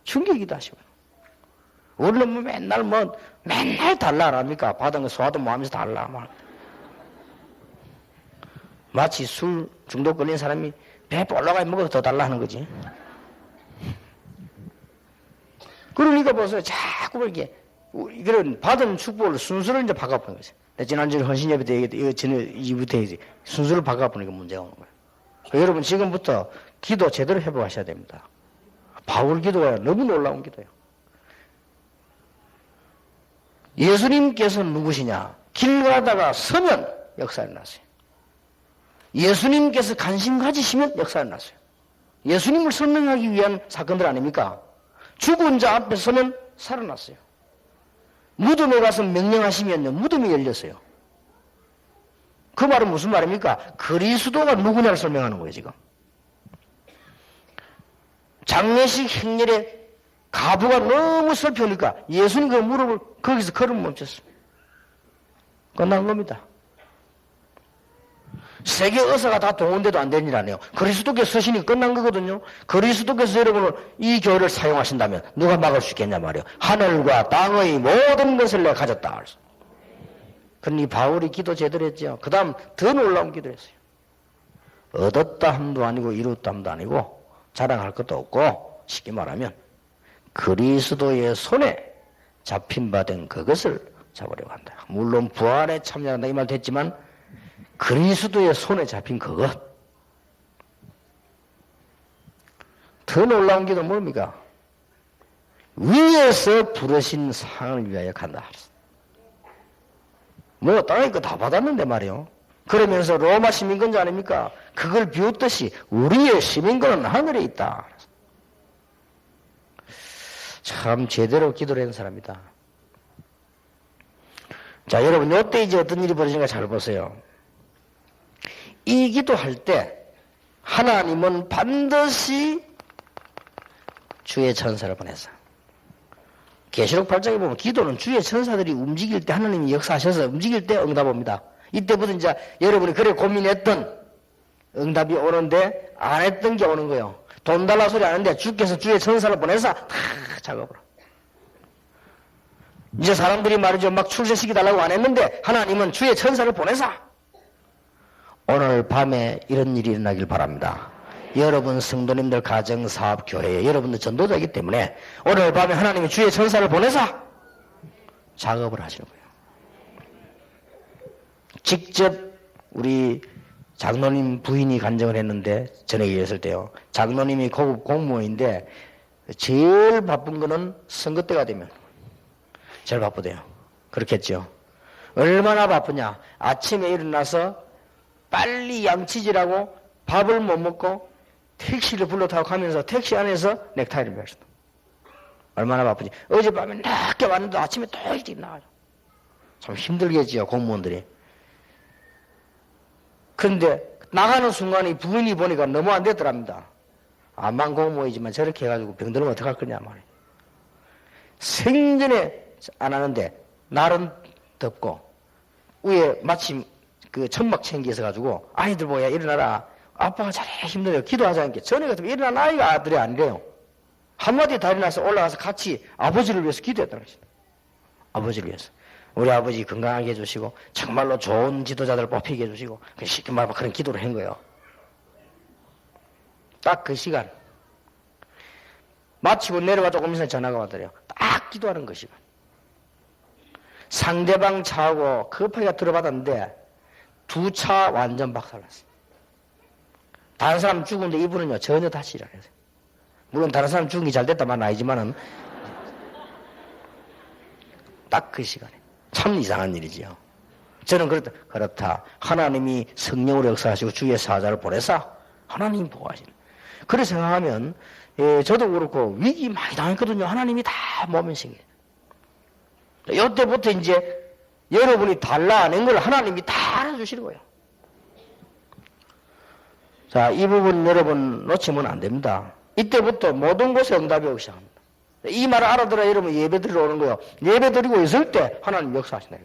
충격이다 싶어요. 우리는 맨날 달라 안 합니까? 받은 거 소화도 못 하면서 달라. 마치 술 중독 걸린 사람이 배 올라가 먹어서 더 달라 하는 거지. 그러니까 보세요. 자꾸 이렇게, 이런 받은 축복을 순서를 이제 바꿔보는 거죠. 지난주에 헌신예배 때, 이거 전에 이부터 순서를 바꿔보니까 문제가 오는 거예요. 여러분 지금부터 기도 제대로 회복하셔야 됩니다. 바울 기도가 너무 놀라운 기도예요. 예수님께서 누구시냐? 길 가다가 서면 역사 일어났어요. 예수님께서 관심 가지시면 역사 일어났어요. 예수님을 설명하기 위한 사건들 아닙니까? 죽은 자 앞에 서면 살아났어요. 무덤에 가서 명령하시면요, 무덤이 열렸어요. 그 말은 무슨 말입니까? 그리스도가 누구냐를 설명하는 거예요, 지금. 장례식 행렬에 가부가 너무 슬프니까 예수님 그 무릎을 거기서 걸음 멈췄어요. 끝난 겁니다. 세계 의사가 다 동원돼도 안 되는 일 아니에요. 그리스도께서 서신이 끝난 거거든요. 그리스도께서 여러분을 이 교회를 사용하신다면 누가 막을 수 있겠냐 말이에요. 하늘과 땅의 모든 것을 내가 가졌다. 그러니 바울이 기도 제대로 했죠. 그 다음 더 놀라운 기도를 했어요. 얻었다 함도 아니고 이뤘다 함도 아니고 자랑할 것도 없고 쉽게 말하면 그리스도의 손에 잡힌 바 된 그것을 잡으려고 한다. 물론 부활에 참여한다 이 말도 했지만 그리스도의 손에 잡힌 그것. 더 놀라운 기도는 뭡니까? 위에서 부르신 상을 위하여 간다. 뭐 땅에 거 다 받았는데 말이요. 그러면서 로마 시민권자 아닙니까? 그걸 비웃듯이 우리의 시민권은 하늘에 있다. 참 제대로 기도를 한 사람이다. 자, 여러분 이때 이제 어떤 일이 벌어지는가 잘 보세요. 이 기도할 때 하나님은 반드시 주의 천사를 보내서 계시록 8장에 보면 기도는 주의 천사들이 움직일 때 하나님이 역사하셔서 움직일 때 응답합니다. 이때부터 이제 여러분이 그래 고민했던 응답이 오는데 안 했던 게 오는 거예요. 돈 달라 소리 안 하는데 주께서 주의 천사를 보내서 다 작업을 하고. 이제 사람들이 말이죠. 막 출세시키 달라고 안 했는데 하나님은 주의 천사를 보내서 오늘 밤에 이런 일이 일어나길 바랍니다. 여러분 성도님들 가정, 사업, 교회에 여러분들 전도자이기 때문에 오늘 밤에 하나님이 주의 천사를 보내서 작업을 하시는 거예요. 직접 우리 장로님 부인이 간증을 했는데 전에 얘기했을 때요. 장로님이 고급 공무원인데 제일 바쁜 거는 선거 때가 되면 제일 바쁘대요. 그렇겠죠. 얼마나 바쁘냐. 아침에 일어나서 빨리 양치질하고 밥을 못 먹고 택시를 불러 타고 가면서 택시 안에서 넥타이를 매었어. 얼마나 바쁘지. 어젯밤에 늦게 왔는데 아침에 또 일찍 나가죠. 참 힘들겠지요, 공무원들이. 그런데 나가는 순간에 부인이 보니까 너무 안 되더랍니다. 암만 공무원이지만 저렇게 해가지고 병들면 어떡할 거냐 말이에요. 생전에 안 하는데 날은 덥고 위에 마침 그 천막 챙기 있어가지고 아이들 뭐야 일어나라. 아빠가 잘해 힘들어요. 기도하자니까 전에 같으면 일어난 아이가 아들이 아니래요. 한마디 다 일어나서 올라가서 같이 아버지를 위해서 기도했다는 것입니다. 아버지를 위해서. 우리 아버지 건강하게 해주시고 정말로 좋은 지도자들 뽑히게 해주시고 쉽게 말하면 그런 기도를 한 거예요. 딱 그 시간 마치고 내려가 조금 있으면 전화가 왔더래요. 딱 기도하는 그 시간. 상대방 차하고 급하게 들어받았는데 두 차 완전 박살났어요. 다른 사람 죽은데 이분은요 전혀 다시 일 안 했어요. 물론 다른 사람 죽은 게 잘 됐다 말은 아니지만은 딱 그 시간에 참 이상한 일이지요. 저는 그렇다. 하나님이 성령으로 역사하시고 주의 사자를 보내사 하나님이 보호하시는. 그래 생각하면 저도 그렇고 위기 많이 당했거든요. 하나님이 다 몸에 생겨요. 이때부터 이제 여러분이 달라 안 한 걸 하나님이 다 알아주시는 거예요. 자, 이 부분 여러분 놓치면 안 됩니다. 이때부터 모든 곳에 응답이 오기 시작합니다. 이 말을 알아들어야 여러분 예배 드리러 오는 거예요. 예배 드리고 있을 때 하나님 역사하신다.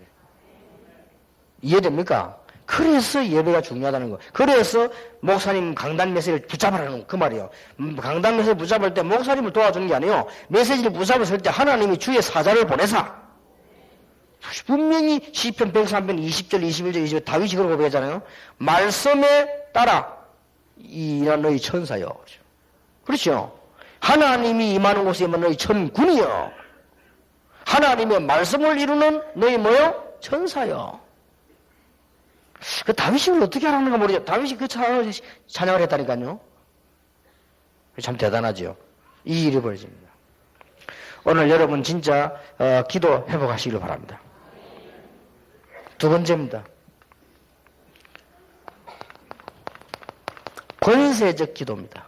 이해됩니까? 그래서 예배가 중요하다는 거. 그래서 목사님 강단 메시지를 붙잡으라는 그 말이에요. 강단 메시지를 붙잡을 때 목사님을 도와주는 게 아니에요. 메시지를 붙잡았을 때 하나님이 주의 사자를 보내사 분명히 시편 103편 20절 21절 22절 다윗이 그런 거 배우잖아요. 말씀에 따라 이란 너희 천사여. 그렇죠. 하나님이 임하는 곳에 임하는 너희 천군이여. 하나님의 말씀을 이루는 너희 뭐요? 천사여. 그 다윗이 어떻게 하라는가 모르죠. 다윗이 그 찬양을 했다니까요. 참 대단하죠. 이 일이 벌어집니다. 오늘 여러분 진짜 기도 회복하시기를 바랍니다. 두 번째입니다. 권세적 기도입니다.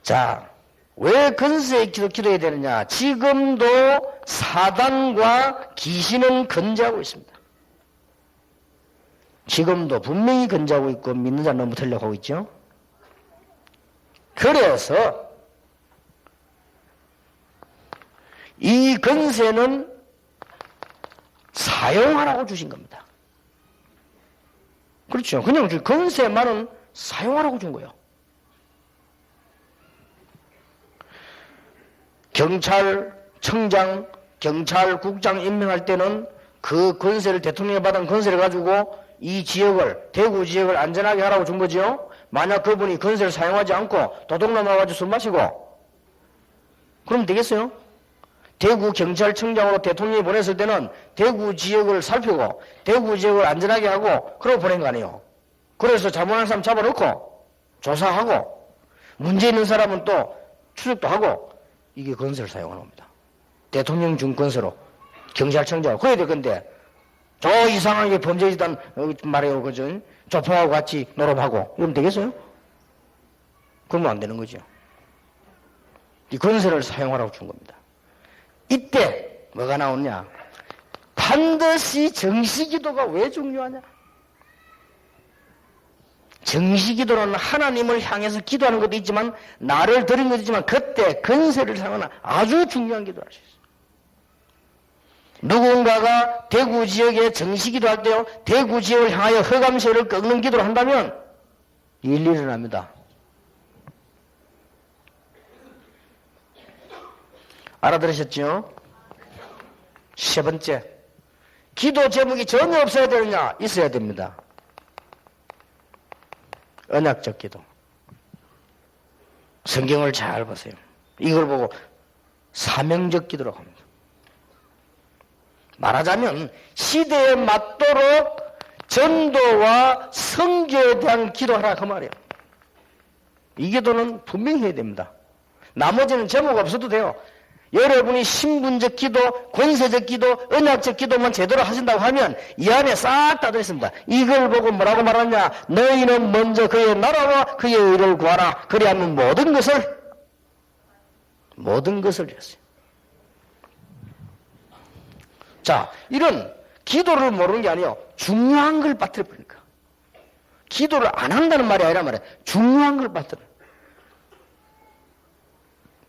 자, 왜 권세의 기도해야 되느냐? 지금도 사단과 귀신은 건재하고 있습니다. 지금도 분명히 건재하고 있고 믿는 자는 너무 틀려하고 있죠. 그래서 이 권세는 사용하라고 주신 겁니다. 그렇죠. 그냥 권세만은 사용하라고 준 거예요. 경찰청장, 경찰국장 임명할 때는 그 권세를 대통령이 받은 권세를 가지고 이 지역을, 대구 지역을 안전하게 하라고 준 거죠. 만약 그분이 권세를 사용하지 않고 도둑놈 와가지고 술 마시고 그러면 되겠어요? 대구 경찰청장으로 대통령이 보냈을 때는 대구 지역을 살피고 대구 지역을 안전하게 하고 그러고 보낸 거 아니에요. 그래서 잘못한 사람 잡아놓고 조사하고 문제 있는 사람은 또 추적도 하고 이게 권세를 사용하는 겁니다. 대통령 준 권세로 경찰청장 그래야 될 건데 저 이상하게 범죄지단 말해요. 그죠? 조폭하고 같이 노름하고 이러면 되겠어요? 그러면 안 되는 거죠. 이 권세를 사용하라고 준 겁니다. 이때 뭐가 나오냐? 반드시 정시기도가 왜 중요하냐? 정시기도는 하나님을 향해서 기도하는 것도 있지만 나를 드린 것도 있지만 그때 권세를 사용하는 아주 중요한 기도를 할 수 있어요. 누군가가 대구 지역에 정시기도 할 때요, 대구 지역을 향하여 허감세를 꺾는 기도를 한다면 일이 일어납니다. 알아들으셨죠? 세 번째, 기도 제목이 전혀 없어야 되느냐? 있어야 됩니다. 언약적 기도. 성경을 잘 보세요. 이걸 보고 사명적 기도라고 합니다. 말하자면 시대에 맞도록 전도와 선교에 대한 기도하라 그 말이에요. 이 기도는 분명히 해야 됩니다. 나머지는 제목 없어도 돼요. 여러분이 신분적 기도, 권세적 기도, 언약적 기도만 제대로 하신다고 하면 이 안에 싹 다 들어있습니다. 이걸 보고 뭐라고 말하냐? 너희는 먼저 그의 나라와 그의 의를 구하라. 그리하면 모든 것을 이었어요. 자, 이런 기도를 모르는 게 아니에요. 중요한 걸 빠뜨려버리니까. 기도를 안 한다는 말이 아니라 말이에요. 중요한 걸 빠뜨려.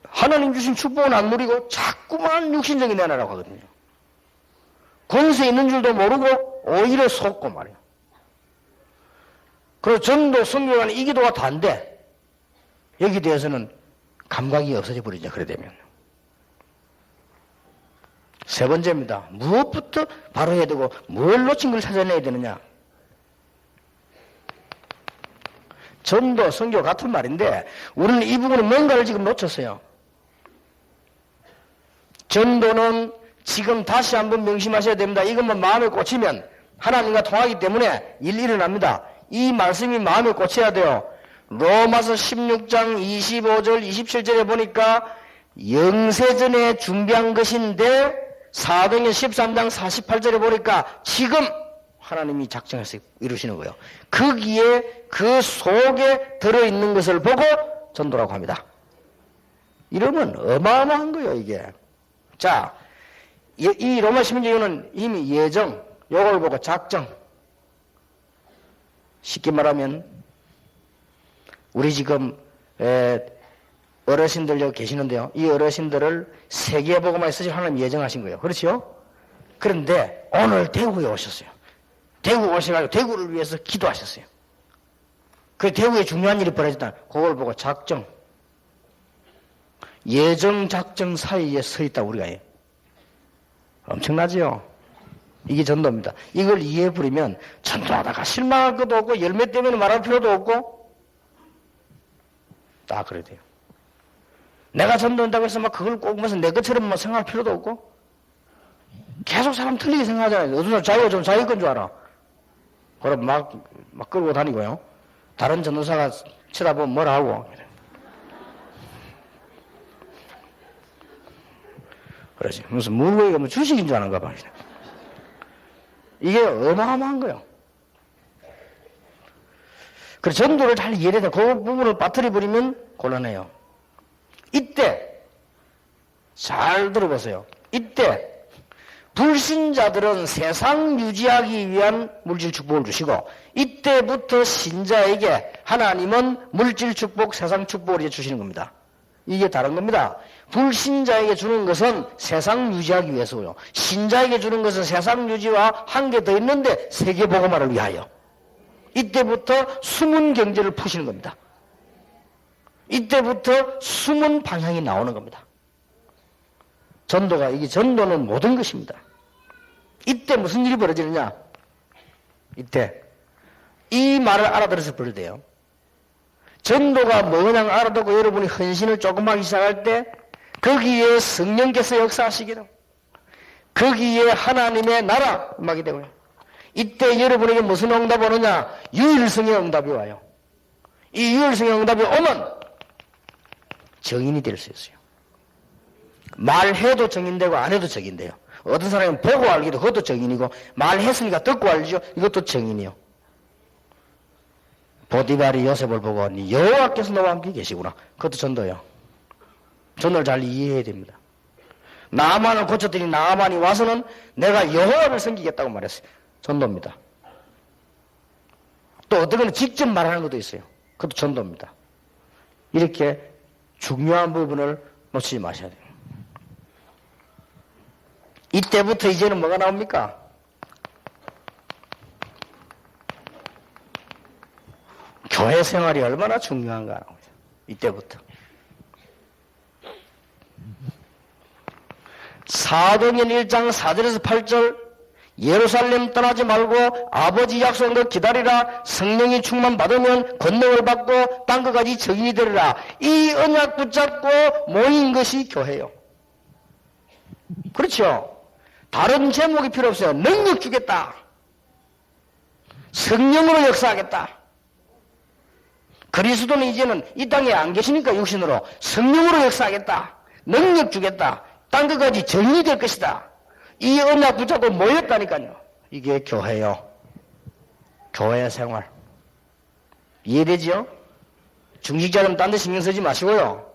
하나님 주신 축복은 안 누리고 자꾸만 육신적인 내나라고 하거든요. 권세 있는 줄도 모르고 오히려 속고 말이에요. 그리고 전도 성경과는 이 기도가 다인데 여기 대해서는 감각이 없어져 버리죠. 그래 되면. 세 번째입니다. 무엇부터 바로 해야 되고 뭘 놓친 걸 찾아내야 되느냐. 전도, 선교 같은 말인데 우리는 이 부분은 뭔가를 지금 놓쳤어요. 전도는 지금 다시 한번 명심하셔야 됩니다. 이것만 마음에 꽂히면 하나님과 통하기 때문에 일이 일어납니다. 이 말씀이 마음에 꽂혀야 돼요. 로마서 16장 25절 27절에 보니까 영세전에 준비한 것인데 사도행전 13장 48절에 보니까 지금 하나님이 작정해서 이루시는 거예요. 거기에 그 속에 들어있는 것을 보고 전도라고 합니다. 이러면 어마어마한 거예요, 이게. 자, 이 로마 16장은 이미 예정, 요걸 보고 작정. 쉽게 말하면 우리 지금 어르신들 여기 계시는데요. 이 어르신들을 세계복음화에 쓰실 하나님 예정하신 거예요. 그렇죠? 그런데 오늘 대구에 오셨어요. 대구 오셔가지고 대구를 위해서 기도하셨어요. 그 대구에 중요한 일이 벌어졌다. 그걸 보고 작정. 예정, 작정 사이에 서 있다 우리가 해요. 엄청나지요? 이게 전도입니다. 이걸 이해해버리면 전도하다가 실망할 것도 없고 열매 때문에 말할 필요도 없고 딱 그래야 돼요. 내가 전도한다고 해서 막 그걸 꼭 무슨 내 것처럼 뭐 생각할 필요도 없고 계속 사람 틀리게 생각하잖아요. 어떤 사람 자기가 좀 자기 건 줄 알아. 그럼 막 끌고 다니고요. 다른 전도사가 쳐다보면 뭐라 하고. 그러지. 무슨 물고기가 뭐 주식인 줄 아는가 봐. 이게 어마어마한 거예요. 그래서 전도를 잘 이해해야 돼. 그 부분을 빠뜨려버리면 곤란해요. 이때, 잘 들어보세요. 이때, 불신자들은 세상 유지하기 위한 물질 축복을 주시고, 이때부터 신자에게 하나님은 물질 축복, 세상 축복을 이제 주시는 겁니다. 이게 다른 겁니다. 불신자에게 주는 것은 세상 유지하기 위해서고요. 신자에게 주는 것은 세상 유지와 한 개 더 있는데 세계 복음화를 위하여. 이때부터 숨은 경제를 푸시는 겁니다. 이때부터 숨은 방향이 나오는 겁니다. 전도가, 이게 전도는 모든 것입니다. 이때 무슨 일이 벌어지느냐? 이때 이 말을 알아들어서 버려야 돼요. 전도가 뭐냐 알아듣고 여러분이 헌신을 조금 하기 시작할 때 거기에 성령께서 역사하시기로, 거기에 하나님의 나라 임하게 되고요. 이때 여러분에게 무슨 응답이 오느냐? 유일성의 응답이 와요. 이 유일성의 응답이 오면 정인이 될 수 있어요. 말해도 정인되고 안 해도 정인돼요. 어떤 사람은 보고 알기도 그것도 정인이고, 말했으니까 듣고 알죠. 이것도 정인이요. 보디발이 요셉을 보고 여호와께서 너와 함께 계시구나. 그것도 전도예요. 전도를 잘 이해해야 됩니다. 나아만을 고쳤더니 나아만이 와서는 내가 여호와를 섬기겠다고 말했어요. 전도입니다. 또 어떤 건 직접 말하는 것도 있어요. 그것도 전도입니다. 이렇게 중요한 부분을 놓치지 마셔야 돼요. 이때부터 이제는 뭐가 나옵니까? 교회 생활이 얼마나 중요한가 나옵니다. 이때부터. 사도행전 1장 4절에서 8절, 예루살렘 떠나지 말고 아버지 약속한 것 기다리라. 성령이 충만 받으면 권능을 받고 땅끝까지 증인이 되리라. 이 언약 붙잡고 모인 것이 교회요. 그렇죠? 다른 제목이 필요 없어요. 능력 주겠다. 성령으로 역사하겠다. 그리스도는 이제는 이 땅에 안 계시니까 육신으로 성령으로 역사하겠다. 능력 주겠다. 땅끝까지 증인이 될 것이다. 이 언약 붙잡고 모였다니까요. 이게 교회요. 교회 생활. 이해되지요? 중직자들은 딴 데 신경 쓰지 마시고요.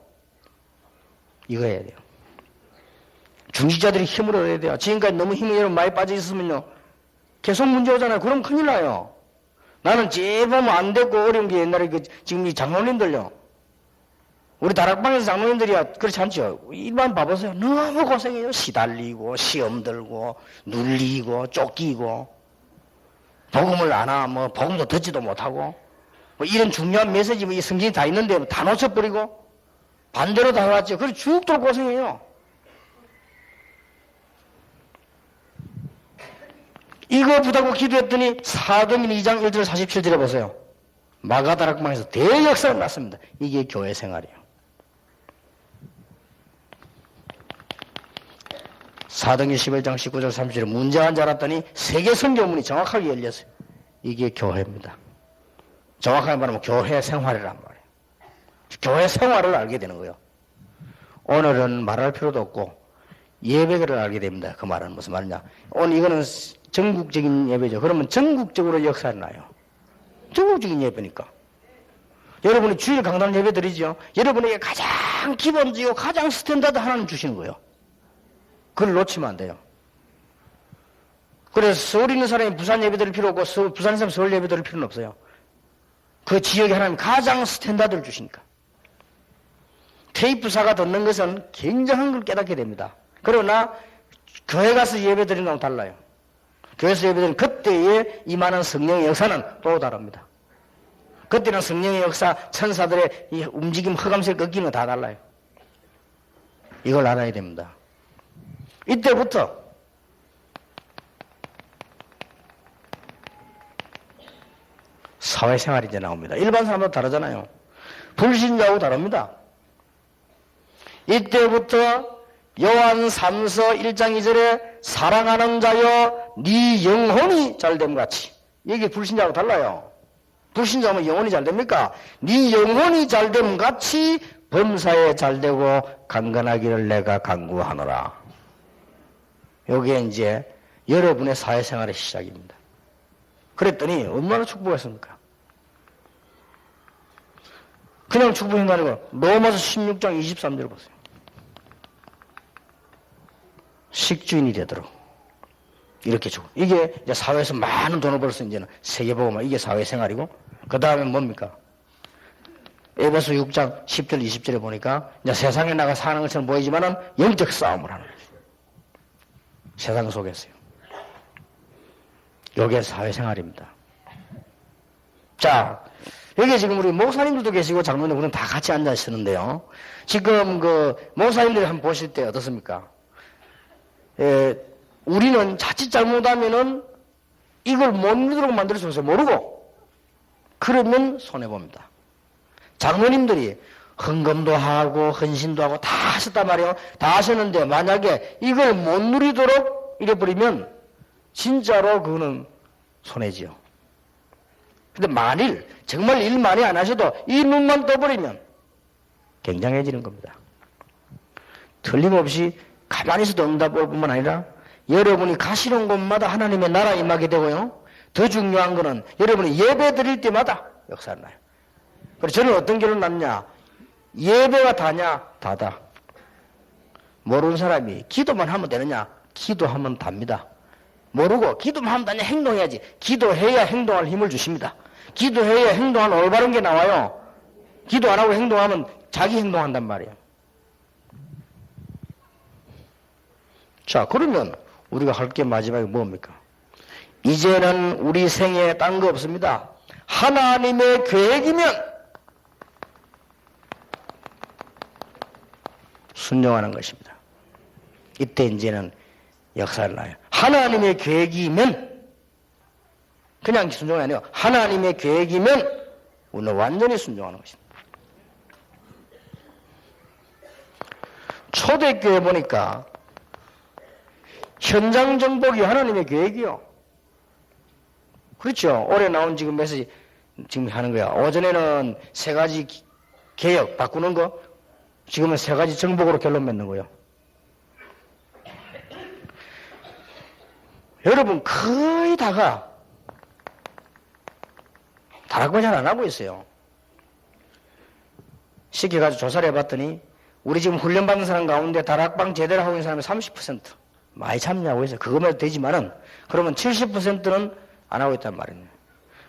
이거 해야 돼요. 중직자들이 힘을 얻어야 돼요. 지금까지 너무 힘이 여러분 많이 빠져 있으면요, 계속 문제 오잖아요. 그럼 큰일 나요. 나는 제보면 안 되고 어려운 게 옛날에 지금 이 장로님들요. 우리 다락방에서 장로님들이야 그렇지 않죠. 일반 봐보세요. 너무 고생해요. 시달리고 시험 들고 눌리고 쫓기고 복음을 안 하면 복음도 듣지도 못하고 뭐 이런 중요한 메시지 뭐 이 성경이 다 있는데 다 놓쳐버리고 반대로 다 왔죠. 그래서 죽도록 고생해요. 이거 붙잡고 기도했더니 사도행전 2장 1절 47절에 보세요. 마가다락방에서 대역사가 났습니다. 이게 교회 생활이에요. 사도행전 11장 19절 30절에 문제한 줄 알았더니 세계 성경문이 정확하게 열렸어요. 이게 교회입니다. 정확하게 말하면 교회 생활이란 말이에요. 교회 생활을 알게 되는 거예요. 오늘은 말할 필요도 없고 예배를 알게 됩니다. 그 말은 무슨 말이냐. 오늘 이거는 전국적인 예배죠. 그러면 전국적으로 역사를 나요. 전국적인 예배니까. 여러분이 주일 강단 예배 드리죠. 여러분에게 가장 기본적이고 가장 스탠다드 하나는 주시는 거예요. 그걸 놓치면 안 돼요. 그래서 서울에 있는 사람이 부산 예배 드릴 필요 없고 부산 사람이 서울 예배 드릴 필요는 없어요. 그 지역에 하나님 가장 스탠다드를 주시니까. 테이프사가 듣는 것은 굉장한 걸 깨닫게 됩니다. 그러나 교회 가서 예배 드리는 거랑 달라요. 교회에서 예배드리는 그때의 임하는 성령의 역사는 또 다릅니다. 그때는 성령의 역사, 천사들의 이 움직임, 허감색 꺾이는 거 다 달라요. 이걸 알아야 됩니다. 이때부터 사회생활이 이제 나옵니다. 일반 사람도 다르잖아요. 불신자하고 다릅니다. 이때부터 요한 3서 1장 2절에 사랑하는 자여 네 영혼이 잘됨 같이, 이게 불신자하고 달라요. 불신자면 영혼이 잘됩니까? 네 영혼이 잘됨 같이 범사에 잘되고 강건하기를 내가 간구하노라. 요게 이제 여러분의 사회생활의 시작입니다. 그랬더니 얼마나 축복했습니까? 그냥 축복이 아니고 로마서 16장 23절 보세요. 식주인이 되도록 이렇게 주고, 이게 이제 사회에서 많은 돈을 벌어서 이제는 세계보고만 이게 사회생활이고, 그 다음에 뭡니까? 에베소 6장 10절 20절에 보니까 이제 세상에 나가 사는 것처럼 보이지만은 영적 싸움을 하는 거죠. 세상 속에서요. 요게 사회생활입니다. 자, 여기 지금 우리 목사님들도 계시고 장로님들은 다 같이 앉아 있었는데요. 지금 그 목사님들이 한번 보실 때 어떻습니까? 우리는 자칫 잘못하면은 이걸 못 믿도록 만들 수 없어요. 모르고. 그러면 손해봅니다. 장로님들이 헌금도 하고 헌신도 하고 다 하셨단 말이에요. 다 하셨는데 만약에 이걸 못 누리도록 이래버리면 진짜로 그거는 손해지요. 근데 만일 정말 일 많이 안 하셔도 이 눈만 떠버리면 굉장해지는 겁니다. 틀림없이 가만히 있어도 응답할 뿐만 아니라 여러분이 가시는 곳마다 하나님의 나라 임하게 되고요. 더 중요한 거는 여러분이 예배 드릴 때마다 역사를 나요. 그래서 저는 어떤 결론 났냐? 예배가 다냐? 다다. 모르는 사람이 기도만 하면 되느냐? 기도하면 답니다. 모르고 기도만 하면 다냐? 행동해야지. 기도해야 행동할 힘을 주십니다. 기도해야 행동한 올바른 게 나와요. 기도 안 하고 행동하면 자기 행동한단 말이에요. 자, 그러면 우리가 할 게 마지막에 뭡니까? 이제는 우리 생에 딴 거 없습니다. 하나님의 계획이면 순종하는 것입니다. 이때 이제는 역사를 나요. 하나님의 계획이면 그냥 순종이 아니에요. 하나님의 계획이면 우리는 완전히 순종하는 것입니다. 초대교회 보니까 현장 정복이 하나님의 계획이요. 그렇죠. 올해 나온 지금 메시지 지금 하는 거야. 오전에는 3가지 개혁 바꾸는 거, 지금은 3가지 정복으로 결론 맺는 거예요. 여러분 거의 다가 다락방 잘 안 하고 있어요. 시켜가지고 조사를 해봤더니 우리 지금 훈련받는 사람 가운데 다락방 제대로 하고 있는 사람이 30% 많이 참여하고 있어요. 그것만 해도 되지만은 그러면 70%는 안 하고 있단 말이에요.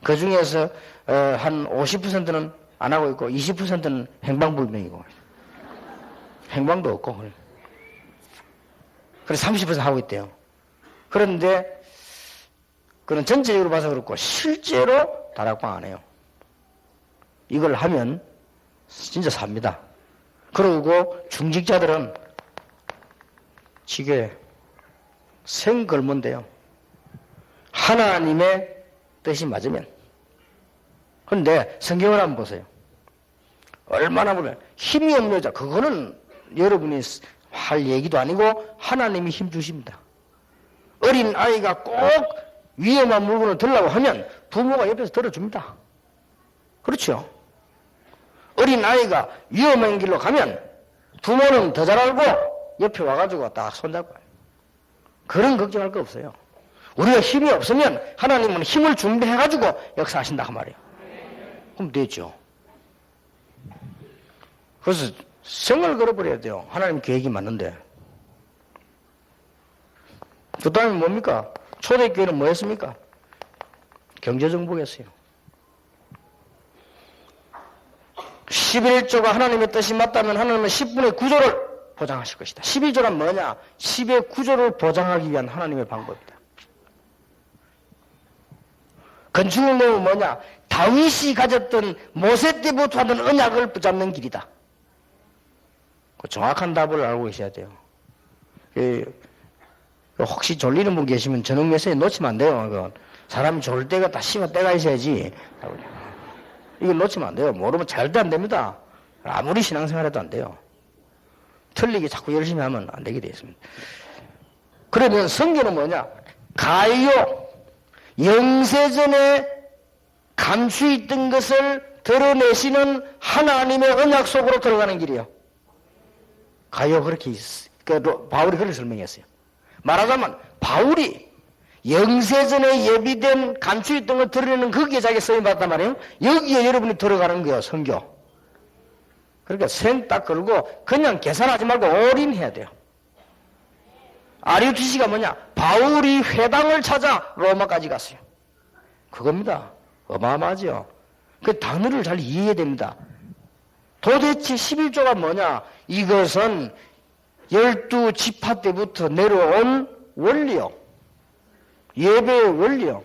그 중에서 한 50%는 안 하고 있고 20%는 행방불명이고 행방도 없고 그래서 30% 하고 있대요. 그런데 그건 전체적으로 봐서 그렇고 실제로 다락방 안 해요. 이걸 하면 진짜 삽니다. 그러고 중직자들은 지게 생걸문데요. 하나님의 뜻이 맞으면. 그런데 성경을 한번 보세요. 얼마나 보면 힘이 없는 여자, 그거는 여러분이 할 얘기도 아니고 하나님이 힘 주십니다. 어린 아이가 꼭 위험한 물건을 들라고 하면 부모가 옆에서 들어줍니다. 그렇죠? 어린 아이가 위험한 길로 가면 부모는 더 잘 알고 옆에 와가지고 딱 손잡고 그런 걱정할 거 없어요. 우리가 힘이 없으면 하나님은 힘을 준비해가지고 역사하신다 그 말이에요. 그럼 되죠. 그래서 성을 걸어버려야 돼요. 하나님 계획이 맞는데. 그 다음에 뭡니까? 초대교회는 뭐 했습니까? 경제정복했어요. 11조가 하나님의 뜻이 맞다면 하나님은 10분의 9조를 보장하실 것이다. 11조란 뭐냐? 10의 9조를 보장하기 위한 하나님의 방법이다. 건축을 내면 뭐냐? 다윗이 가졌던 모세 때부터 하던 언약을 붙잡는 길이다. 그 정확한 답을 알고 계셔야 돼요. 혹시 졸리는 분 계시면 저녁 메시지 놓치면 안 돼요. 사람이 졸 때가 다 심한 때가 있어야지. 이걸 놓치면 안 돼요. 모르면 절대 안 됩니다. 아무리 신앙생활해도 안 돼요. 틀리게 자꾸 열심히 하면 안 되게 되어 있습니다. 그러면 성경은 뭐냐? 가요. 영세전에 감추있던 것을 드러내시는 하나님의 언약 속으로 들어가는 길이에요. 가요 그렇게 바울이 그렇게 설명했어요. 말하자면 바울이 영세전에 예비된 감추있던 걸 드러내는 거기에 자기가 쓰임받단 말이에요. 여기에 여러분이 들어가는 거예요. 선교. 그러니까 생 딱 걸고 그냥 계산하지 말고 올인해야 돼요. 아리우티시가 뭐냐? 바울이 회당을 찾아 로마까지 갔어요. 그겁니다. 어마어마하죠. 그 단어를 잘 이해해야 됩니다. 도대체 11조가 뭐냐? 이것은 12지파 때부터 내려온 원리요. 예배의 원리요.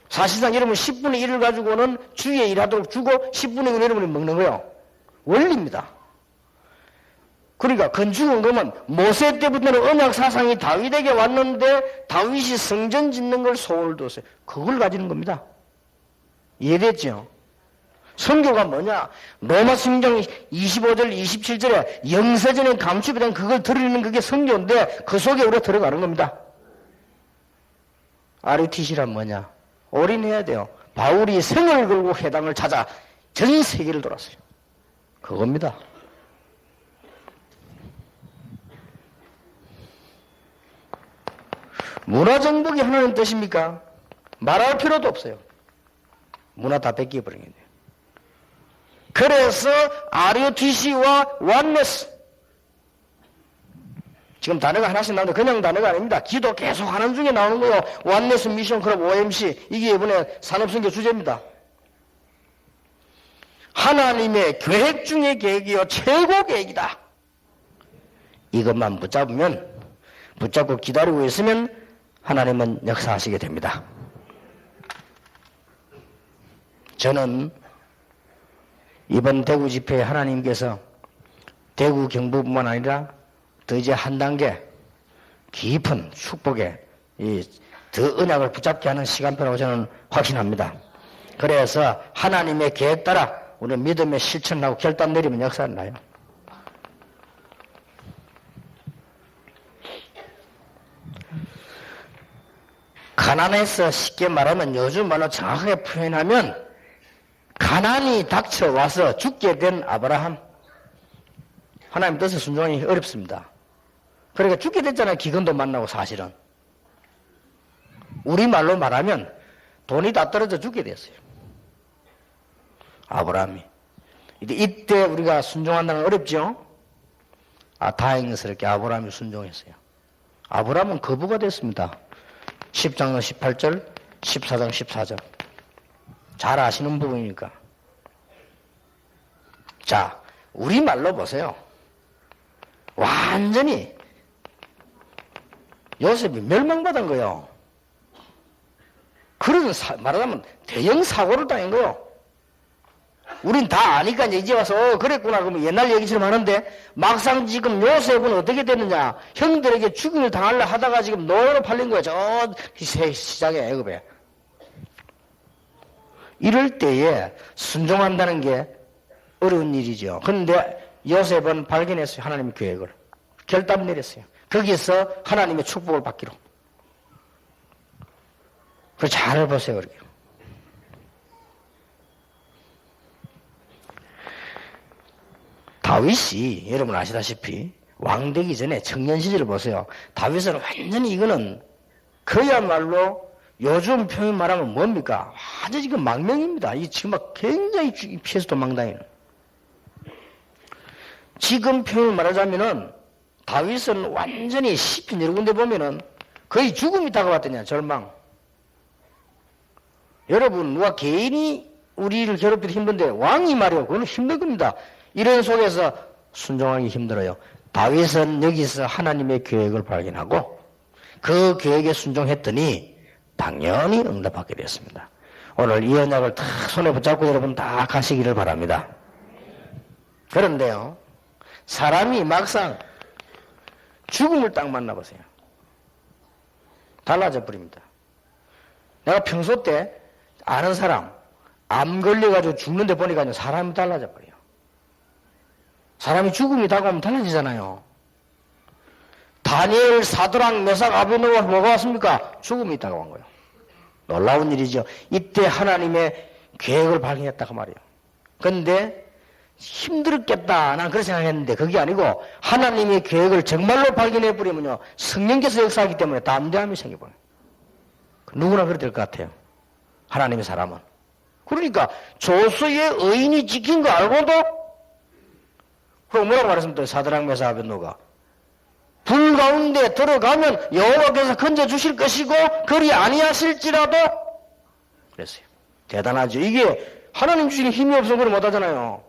사실상 여러분 10분의 1을 가지고는 주에 일하도록 주고 10분의 1을 여러분이 먹는 거예요. 원리입니다. 그러니까 건축은 그러면 모세 때부터는 언약 사상이 다윗에게 왔는데 다윗이 성전 짓는 걸 소원을 뒀어요. 그걸 가지는 겁니다. 이해됐죠? 선교가 뭐냐? 로마 성경 25절 27절에 영세전에 감추된 그걸 드리는 그게 선교인데 그 속에 우리가 들어가는 겁니다. 아르티시란 뭐냐? 올인해야 돼요. 바울이 성을 걸고 회당을 찾아 전 세계를 돌았어요. 그겁니다. 문화정복이 하나님 뜻입니까? 말할 필요도 없어요. 문화 다 뺏겨버린 거예요. 그래서 아리오티시와 완네스, 지금 단어가 하나씩 나오는데 그냥 단어가 아닙니다. 기도 계속 하는 중에 나오는 거예요. 완네스 미션 클럽 OMC, 이게 이번에 산업선교 주제입니다. 하나님의 계획 중의 계획이요 최고 계획이다. 이것만 붙잡고 기다리고 있으면 하나님은 역사하시게 됩니다. 저는 이번 대구 집회에 하나님께서 대구 경북뿐만 아니라 더 이제 한 단계 깊은 축복에 더 언약을 붙잡게 하는 시간표라고 저는 확신합니다. 그래서 하나님의 계획 따라 우리 믿음의 실천하고 결단 내리면 역사는 나요. 가난해서 쉽게 말하면 요즘 말로 정확하게 표현하면 가난이 닥쳐와서 죽게 된 아브라함. 하나님 뜻에 순종하기 어렵습니다. 그러니까 죽게 됐잖아요. 기근도 만나고 사실은. 우리말로 말하면 돈이 다 떨어져 죽게 됐어요. 아브라함이. 이때 우리가 순종한다는 건 어렵죠? 다행스럽게 아브라함이 순종했어요. 아브라함은 거부가 됐습니다. 10장 18절, 14장 14절. 잘 아시는 부분이니까. 자, 우리말로 보세요. 완전히 요셉이 멸망받은 거예요. 그런 말하자면 대형 사고를 당한 거예요. 우린 다 아니까 이제 와서 그랬구나 그러면 옛날 얘기처럼 하는데 막상 지금 요셉은 어떻게 됐느냐? 형들에게 죽임을 당하려 하다가 지금 노예로 팔린 거예요. 저 시장에 애굽에. 이럴 때에 순종한다는 게 어려운 일이죠. 그런데 요셉은 발견했어요. 하나님의 계획을. 결단 내렸어요. 거기서 하나님의 축복을 받기로. 그걸 잘 보세요. 그렇게. 다윗이 여러분 아시다시피 왕 되기 전에 청년 시절을 보세요. 다윗은 완전히 이거는 그야말로 요즘 표현 말하면 뭡니까? 완전히 지금 망명입니다. 이 지금 막 굉장히 피해서 도망다니는. 지금 표현 말하자면은 다윗은 완전히 시편 여러 군데 보면은 거의 죽음이 다가왔더냐, 절망. 여러분, 누가 개인이 우리를 괴롭히도 힘든데 왕이 말이요. 그건 힘든 겁니다. 이런 속에서 순종하기 힘들어요. 다윗은 여기서 하나님의 계획을 발견하고 그 계획에 순종했더니 당연히 응답받게 됐습니다. 오늘 이 언약을 다 손에 붙잡고 여러분 다 가시기를 바랍니다. 그런데요, 사람이 막상 죽음을 딱 만나보세요. 달라져 버립니다. 내가 평소 때 아는 사람, 암 걸려가지고 죽는데 보니까 사람이 달라져 버려요. 사람이 죽음이 다가오면 달라지잖아요. 다니엘, 사드락, 메삭, 아베드노가 뭐가 왔습니까? 죽음이 다가온 거예요. 놀라운 일이죠. 이때 하나님의 계획을 발견했다고 말이에요. 그런데 힘들었겠다. 난 그렇게 생각했는데 그게 아니고 하나님의 계획을 정말로 발견해버리면요. 성령께서 역사하기 때문에 담대함이 생겨버려요. 누구나 그래야 될 것 같아요. 하나님의 사람은. 그러니까 조서의 의인이 지킨 거 알고도 그럼 뭐라고 말했습니까? 사드락 메사 아벳노가 불 가운데 들어가면 여호와께서 건져주실 것이고 그리 아니하실지라도 그랬어요. 대단하죠. 이게 하나님 주시는 힘이 없으면 그걸 못하잖아요.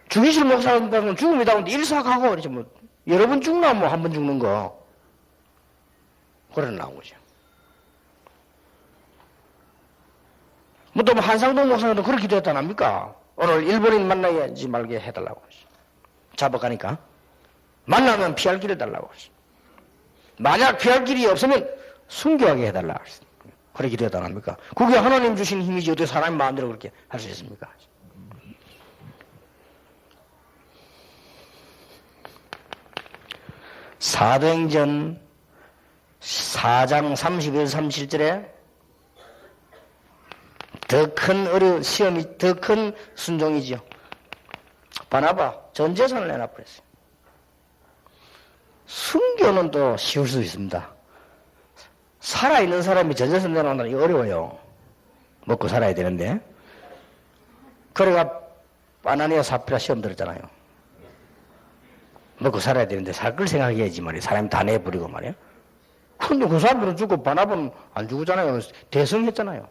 죽이실 목사님은 죽음이 다운데 일사가고 그러죠. 뭐 여러 번 죽나 뭐 한 번 죽는 거 그래 나온 거죠. 뭐 또 한상동 목사님도 그렇게 기도했다 안 합니까? 오늘 일본인 만나지 말게 해달라고 하시. 잡아가니까 만나면 피할 길을 달라고 하시. 만약 피할 길이 없으면 순교하게 해달라고 하시. 그렇게 기도했다 안 합니까? 그게 하나님 주신 힘이지 어떻게 사람이 마음대로 그렇게 할 수 있습니까? 사도행전 4장 31, 37절에 더 큰 시험이, 더 큰 순종이죠. 바나바, 전 재산을 내놔버렸어요. 순교는 또 쉬울 수 있습니다. 살아있는 사람이 전 재산 내놓는다는 게 어려워요. 먹고 살아야 되는데. 그래가 아나니아 사피라 시험 들었잖아요. 먹고 살아야 되는데 살 걸 생각해야지 말이야. 사람이 다 내버리고 말이야. 근데 그 사람들은 죽고 바나바는 안 죽었잖아요. 대성했잖아요.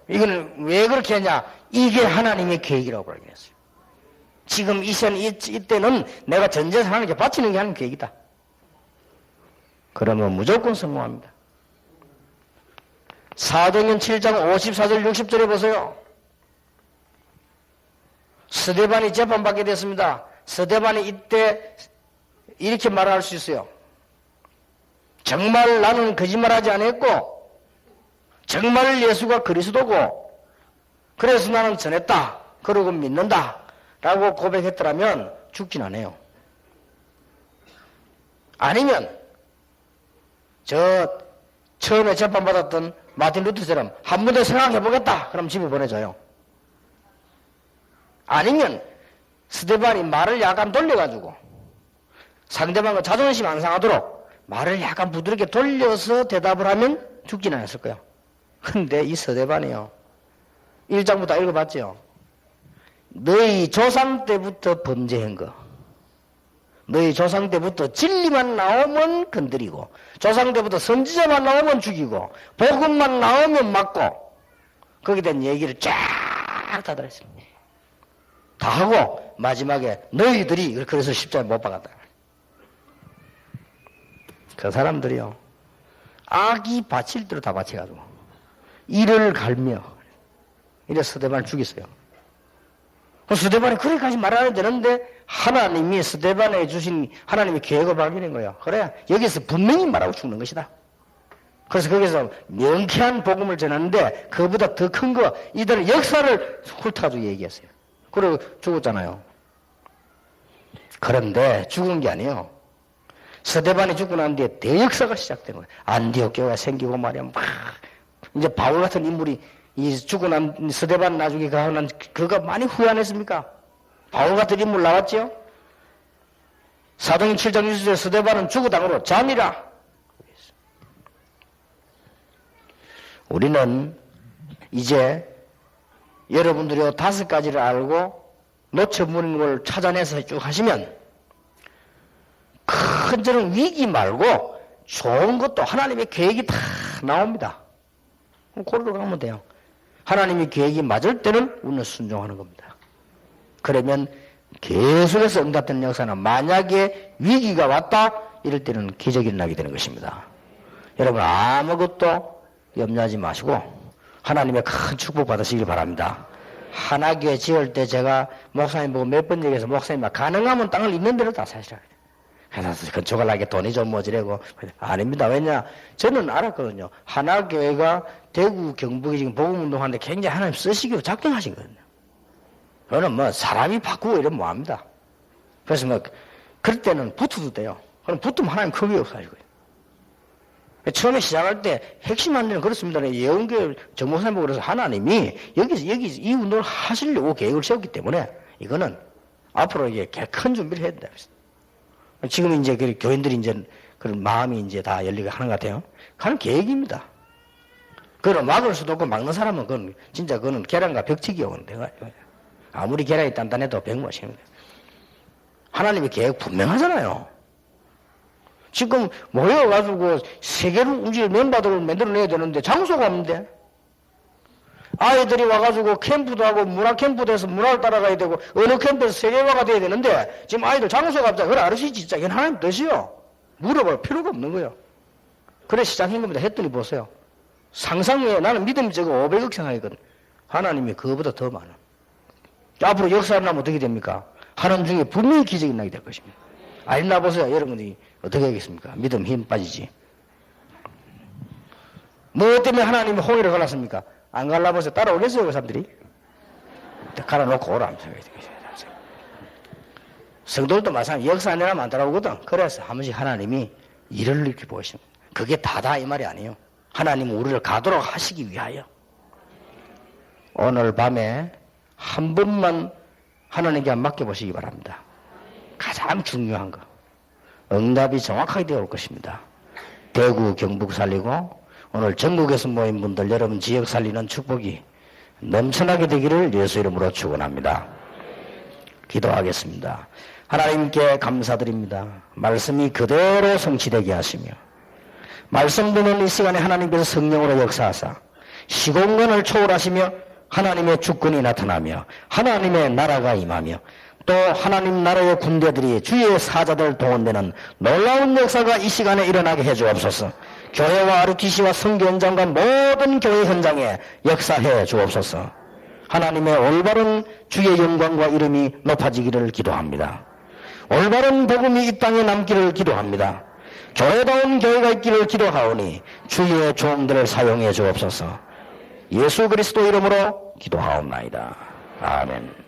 이거는 왜 그렇게 하냐? 이게 하나님의 계획이라고 발견했어요. 지금 이때는 내가 전재산 하나님께 바치는 게 하나님 계획이다. 그러면 무조건 성공합니다. 사도행전 7장 54절 60절에 보세요. 스데반이 재판받게 됐습니다. 스데반이 이때 이렇게 말할 수 있어요. 정말 나는 거짓말하지 않았고 정말 예수가 그리스도고 그래서 나는 전했다. 그러고 믿는다. 라고 고백했더라면 죽진 않아요. 아니면 저 처음에 재판받았던 마틴 루터처럼 한 번 더 생각해보겠다. 그럼 집에 보내줘요. 아니면 스데반이 말을 약간 돌려가지고 상대방과 자존심 안 상하도록 말을 약간 부드럽게 돌려서 대답을 하면 죽진 않았을 거예요. 근데 이 스데반이요. 1장부터 읽어봤죠. 너희 조상 때부터 범죄한 거. 너희 조상 때부터 진리만 나오면 건드리고 조상 때부터 선지자만 나오면 죽이고 복음만 나오면 맞고 거기에 대한 얘기를 쫙 다 들었습니다. 다 하고 마지막에 너희들이 그래서 십자가에 못 박았다. 그 사람들이요. 악이 바칠 대로 다 바쳐가지고 이를 갈며 이래 스데반을 죽였어요. 스데반이 그렇게까지 말하면 되는데 하나님이 스데반에 주신 하나님의 계획을 발견한 거예요. 그래 여기서 분명히 말하고 죽는 것이다. 그래서 거기서 명쾌한 복음을 전하는데 그보다 더 큰 거 이들은 역사를 훑어가지고 얘기했어요. 그리고 죽었잖아요. 그런데 죽은 게 아니에요. 스데반이 죽고 난 뒤에 대역사가 시작된 거예요. 안디옥 교회가 생기고 말이야. 막 이제 바울 같은 인물이 이 죽고 난 스데반 나중에 가고 난 그가 많이 후회 안 했습니까? 바울 같은 인물 나왔죠? 사도행 7장 6절에 스데반은 죽어당으로 잠이라. 우리는 이제 여러분들이 5가지를 알고 놓쳐버린 걸 찾아내서 쭉 하시면 큰 저런 위기 말고 좋은 것도 하나님의 계획이 다 나옵니다. 그걸로 가면 돼요. 하나님의 계획이 맞을 때는 우리는 순종하는 겁니다. 그러면 계속해서 응답되는 역사는 만약에 위기가 왔다 이럴 때는 기적이 일어나게 되는 것입니다. 여러분 아무것도 염려하지 마시고 하나님의 큰 축복 받으시길 바랍니다. 하나교회 지을 때 제가 목사님 보고 몇 번 얘기해서 목사님 가능하면 땅을 있는 대로 다 사시라. 그래서 건축을 하게 돈이 좀 모자라고 아닙니다. 왜냐 저는 알았거든요. 하나교회가 대구 경북에 지금 복음운동하는데 굉장히 하나님 쓰시기로 작정하신 거거든요. 저는 뭐 사람이 바꾸고 이러면 뭐합니다. 그래서 뭐 그럴 때는 붙어도 돼요. 그럼 붙으면 하나님 크게 역사하시고요. 처음에 시작할 때 핵심 한대는 그렇습니다. 예언교회 정목사님 보고 그래서 하나님이 여기 이 운동을 하시려고 계획을 세웠기 때문에 이거는 앞으로 이게 큰 준비를 해야 된다. 지금 이제 그 교인들이 이제 그런 마음이 이제 다 열리게 하는 것 같아요. 하는 계획입니다. 그걸 막을 수도 없고 막는 사람은 그건 진짜 그거는 계란과 벽치기요. 아무리 계란이 단단해도 백모십니다. 하나님의 계획 분명하잖아요. 지금 모여가지고 세계를 움직일 멤버들을 만들어내야 되는데 장소가 없는데 아이들이 와가지고 캠프도 하고 문화 캠프도 해서 문화를 따라가야 되고 어느 캠프에서 세계화가 돼야 되는데 지금 아이들 장소가 없다. 그걸 알으시지 진짜 이건 하나님 뜻이요. 물어볼 필요가 없는 거예요. 그래 시작한 겁니다. 했더니 보세요. 상상 외에 나는 믿음이 적어 500억 생각이거든. 하나님이 그거보다 더 많아. 앞으로 역사를 하면 어떻게 됩니까? 하나님 중에 분명히 기적이 나게 될 것입니다. 알나 보세요. 여러분들이 어떻게 하겠습니까? 믿음 힘 빠지지. 뭐 때문에 하나님이 홍해를 갈랐습니까? 안 갈라보세요. 따라오겠어요, 그 사람들이? 갈아놓고 오라면서. 성도들도 마찬가지. 역사 안 내라면 안 따라오거든. 그래서 한 번씩 하나님이 일을 이렇게 보십니다. 그게 다다 이 말이 아니에요. 하나님은 우리를 가도록 하시기 위하여. 오늘 밤에 한 번만 하나님께 맡겨보시기 바랍니다. 가장 중요한 거. 응답이 정확하게 되어 올 것입니다. 대구, 경북 살리고 오늘 전국에서 모인 분들 여러분 지역 살리는 축복이 넘쳐나게 되기를 예수 이름으로 축원합니다. 기도하겠습니다. 하나님께 감사드립니다. 말씀이 그대로 성취되게 하시며 말씀 듣는 이 시간에 하나님께서 성령으로 역사하사 시공간을 초월하시며 하나님의 주권이 나타나며 하나님의 나라가 임하며 또 하나님 나라의 군대들이 주의 사자들 동원되는 놀라운 역사가 이 시간에 일어나게 해주옵소서. 교회와 RTC와 선교 현장과 모든 교회 현장에 역사해 주옵소서. 하나님의 올바른 주의 영광과 이름이 높아지기를 기도합니다. 올바른 복음이 이 땅에 남기를 기도합니다. 교회다운 교회가 있기를 기도하오니 주의 종들을 사용해 주옵소서. 예수 그리스도 이름으로 기도하옵나이다. 아멘.